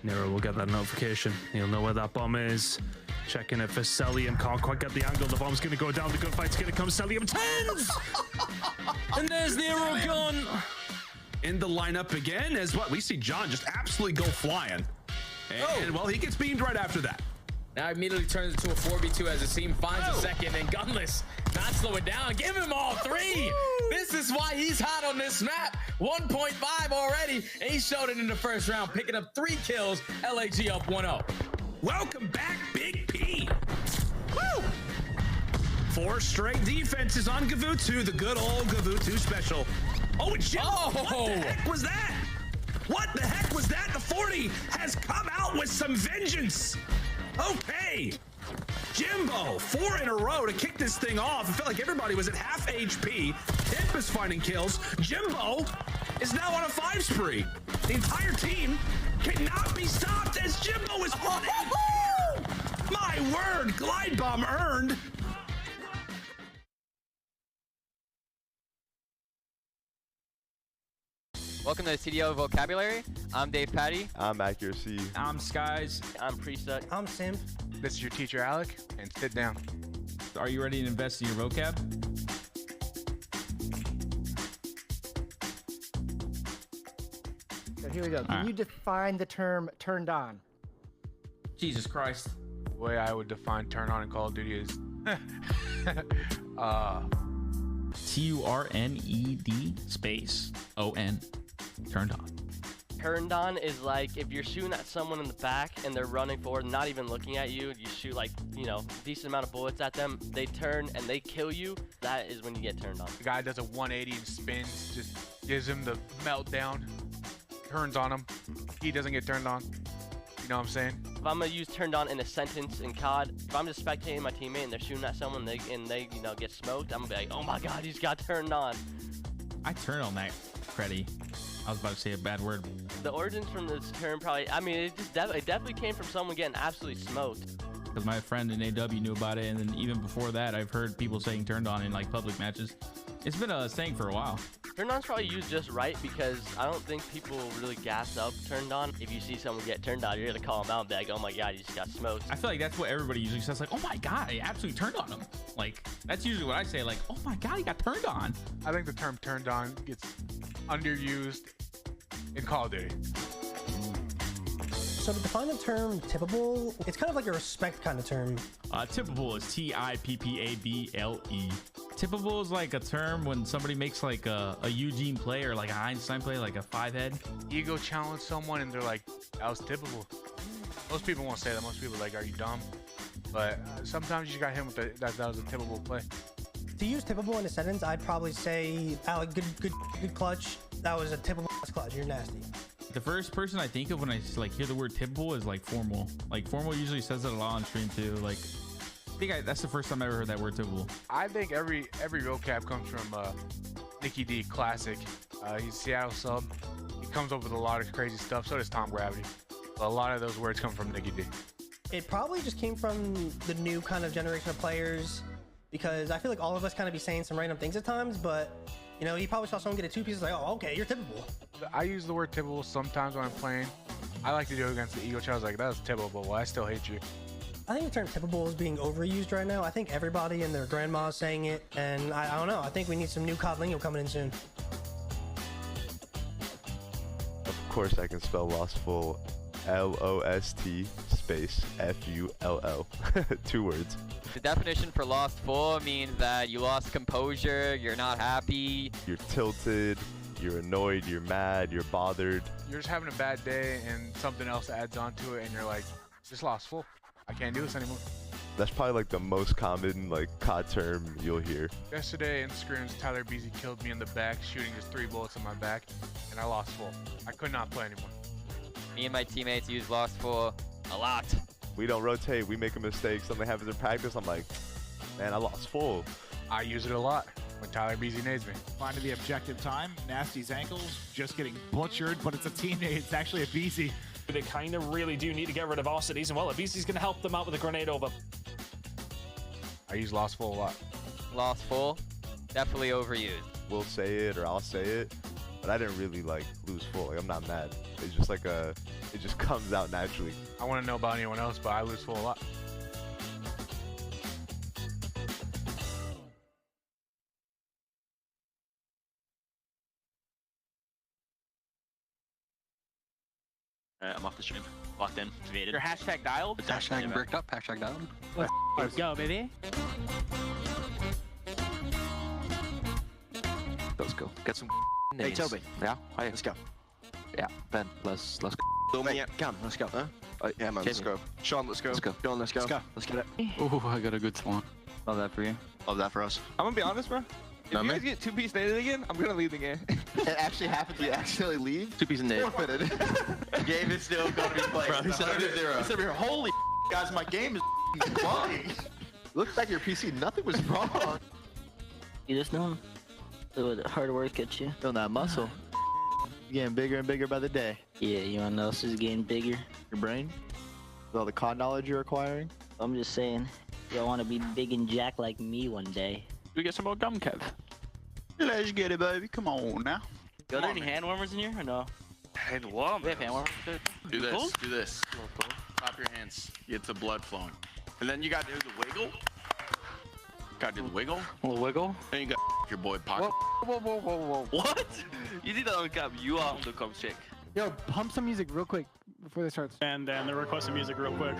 Speaker 12: Nero will get that notification. He'll know where that bomb is. Checking it for Cellium. Can't quite get the angle. The bomb's going to go down. The gunfight's going to come. Cellium turns! And there's Nero gone.
Speaker 2: In the lineup again, as what we see John just absolutely go flying. And well, he gets beamed right after that.
Speaker 10: Now immediately turns into a 4v2 as the team finds a second, and Gunless not slowing down. Give him all three. This is why he's hot on this map. 1.5 already, and he showed it in the first round, picking up 3 kills. LAG up 1-0.
Speaker 2: Welcome back, Big P. Woo! 4 straight defenses on Gavutu, the good old Gavutu special. Oh, and Jim, what the heck was that? What the heck was that? The 40 has come out with some vengeance. Okay. Jimbo, 4 in a row to kick this thing off. It felt like everybody was at half HP. Imp is finding kills. Jimbo is now on a 5 spree. The entire team cannot be stopped as Jimbo is on it. My word, glide bomb earned.
Speaker 14: Welcome to the CDL Vocabulary. I'm Dave Patty.
Speaker 15: I'm Accuracy.
Speaker 16: I'm Skies.
Speaker 14: I'm Priestahh.
Speaker 17: I'm Simp.
Speaker 18: This is your teacher, Alec, and sit down.
Speaker 16: Are you ready to invest in your vocab?
Speaker 17: So here we go. Can you define the term turned on?
Speaker 16: Jesus Christ.
Speaker 18: The way I would define turn on in Call of Duty is
Speaker 16: TURNED space ON. Turned on.
Speaker 14: Turned on is like if you're shooting at someone in the back and they're running forward, not even looking at you, you shoot like, you know, decent amount of bullets at them, they turn and they kill you, that is when you get turned on.
Speaker 18: The guy does a 180 and spins, just gives him the meltdown, turns on him, he doesn't get turned on. You know what I'm saying?
Speaker 14: If I'm gonna use turned on in a sentence in COD, if I'm just spectating my teammate and they're shooting at someone and they you know, get smoked, I'm gonna be like, oh my god, he's got turned on.
Speaker 16: I turn on that, Freddy. I was about to say a bad word.
Speaker 14: The origins from this term probably, I mean, it definitely came from someone getting absolutely smoked.
Speaker 16: Because my friend in AW knew about it, and then even before that, I've heard people saying turned on in like public matches. It's been a saying for a while.
Speaker 14: Turned on's probably used just right because I don't think people really gas up turned on. If you see someone get turned on, you're gonna call them out and be like, oh my god, you just got smoked.
Speaker 16: I feel like that's what everybody usually says, like, oh my god, I absolutely turned on him. Like, that's usually what I say, like, oh my god, he got turned on.
Speaker 18: I think the term turned on gets underused in Call of Duty.
Speaker 17: So to define the term tippable, it's kind of like a respect kind of term.
Speaker 16: Tippable is Tippable. Tippable is like a term when somebody makes like a Eugene play or like a Einstein play, like a 5-head.
Speaker 18: Ego challenge someone and they're like, that was tippable. Most people won't say that. Most people are like, are you dumb? But sometimes you just got him with that was a tippable play.
Speaker 17: To use tippable in a sentence, I'd probably say, Alec, good clutch. That was a tippable clutch. You're nasty.
Speaker 16: The first person I think of when I like hear the word tippable is like Formal. Like Formal usually says it a lot on stream too. Like I think that's the first time I ever heard that word tippable.
Speaker 18: I think every vocab comes from Nicky D Classic. He's Seattle sub. He comes up with a lot of crazy stuff. So does Tom Gravity. But a lot of those words come from Nicky D.
Speaker 17: It probably just came from the new kind of generation of players because I feel like all of us kind of be saying some random things at times, but you know, you probably saw someone get a 2-piece, like, oh, okay, you're tippable.
Speaker 18: I use the word tippable sometimes when I'm playing. I like to do it against the ego challenge, like, that was tippable, well, I still hate you.
Speaker 17: I think the term tippable is being overused right now. I think everybody and their grandma is saying it, and I don't know. I think we need some new COD lingo coming in soon.
Speaker 15: Of course, I can spell lustful LOST space FULL. 2 words.
Speaker 19: The definition for lost full means that you lost composure, you're not happy.
Speaker 15: You're tilted, you're annoyed, you're mad, you're bothered.
Speaker 18: You're just having a bad day and something else adds on to it and you're like, just lost full. I can't do this anymore.
Speaker 15: That's probably like the most common like COD term you'll hear.
Speaker 18: Yesterday in scrims, aBeZy killed me in the back, shooting just 3 bullets in my back, and I lost full. I could not play anymore.
Speaker 19: Me and my teammates use lost full a lot.
Speaker 15: We don't rotate, we make a mistake, something happens in practice, I'm like, man, I lost full.
Speaker 18: I use it a lot when aBeZy nades me.
Speaker 11: Finding the objective time, Nasty's ankles just getting butchered, but it's a teammate, it's actually aBeZy.
Speaker 12: They kind of really do need to get rid of Arcitys, and well, aBeZy's going to help them out with a grenade over.
Speaker 18: I use lost full a lot.
Speaker 19: Lost full, definitely overused.
Speaker 15: We'll say it or I'll say it, but I didn't really like lose full. Like I'm not mad. It's just like it just comes out naturally.
Speaker 18: I want to know about anyone else, but I lose full a lot.
Speaker 20: I'm off the stream. Locked in. Evaded.
Speaker 5: Your hashtag dialed?
Speaker 20: Hashtag bricked up. Hashtag dialed.
Speaker 5: Let's go, baby.
Speaker 20: Let's go. Get some
Speaker 21: Hey,
Speaker 20: names.
Speaker 21: Toby.
Speaker 20: Yeah? Hi.
Speaker 21: Let's go.
Speaker 20: Yeah, Ben, let's go.
Speaker 21: Hey, come, let's go. Huh? Yeah, man, let's go. Sean, let's go.
Speaker 20: Let's go.
Speaker 21: Sean, let's go. Let's go. Let's get it.
Speaker 20: Ooh, I got a good one.
Speaker 21: Love that for you. Love that for us.
Speaker 22: I'm gonna be honest, bro. If
Speaker 21: No,
Speaker 22: you
Speaker 21: man.
Speaker 22: guys get 2-piece naded again, I'm gonna leave the game.
Speaker 21: It actually happened to actually leave.
Speaker 20: 2-piece nade.
Speaker 21: Forfeited. Game is still gonna be played.
Speaker 20: Bro, he said it was 0.
Speaker 21: He said, holy guys, my game is bugging. Look back at your PC, nothing was wrong.
Speaker 23: You just know the hard work at you.
Speaker 21: Feeling that muscle. Getting bigger and bigger by the day.
Speaker 23: Yeah, you know what else is getting bigger?
Speaker 21: Your brain? With all the COD knowledge you're acquiring?
Speaker 23: I'm just saying, y'all want to be big and jack like me one day.
Speaker 20: We get some more gum, Kev.
Speaker 21: Let's get it, baby. Come on now.
Speaker 5: Are there any hand warmers in here or no?
Speaker 21: Hand warmers?
Speaker 5: We have hand warmers.
Speaker 21: Do this.
Speaker 5: Cool?
Speaker 21: Do this. Clap your hands. Get the blood flowing. And then you got to do the wiggle. Got to do the wiggle.
Speaker 20: A little wiggle.
Speaker 21: And you got your boy pocket.
Speaker 5: Whoa.
Speaker 20: What? You did that on cam. You are on the com check.
Speaker 24: Yo, pump some music real quick before this starts.
Speaker 12: And then the request of music real quick.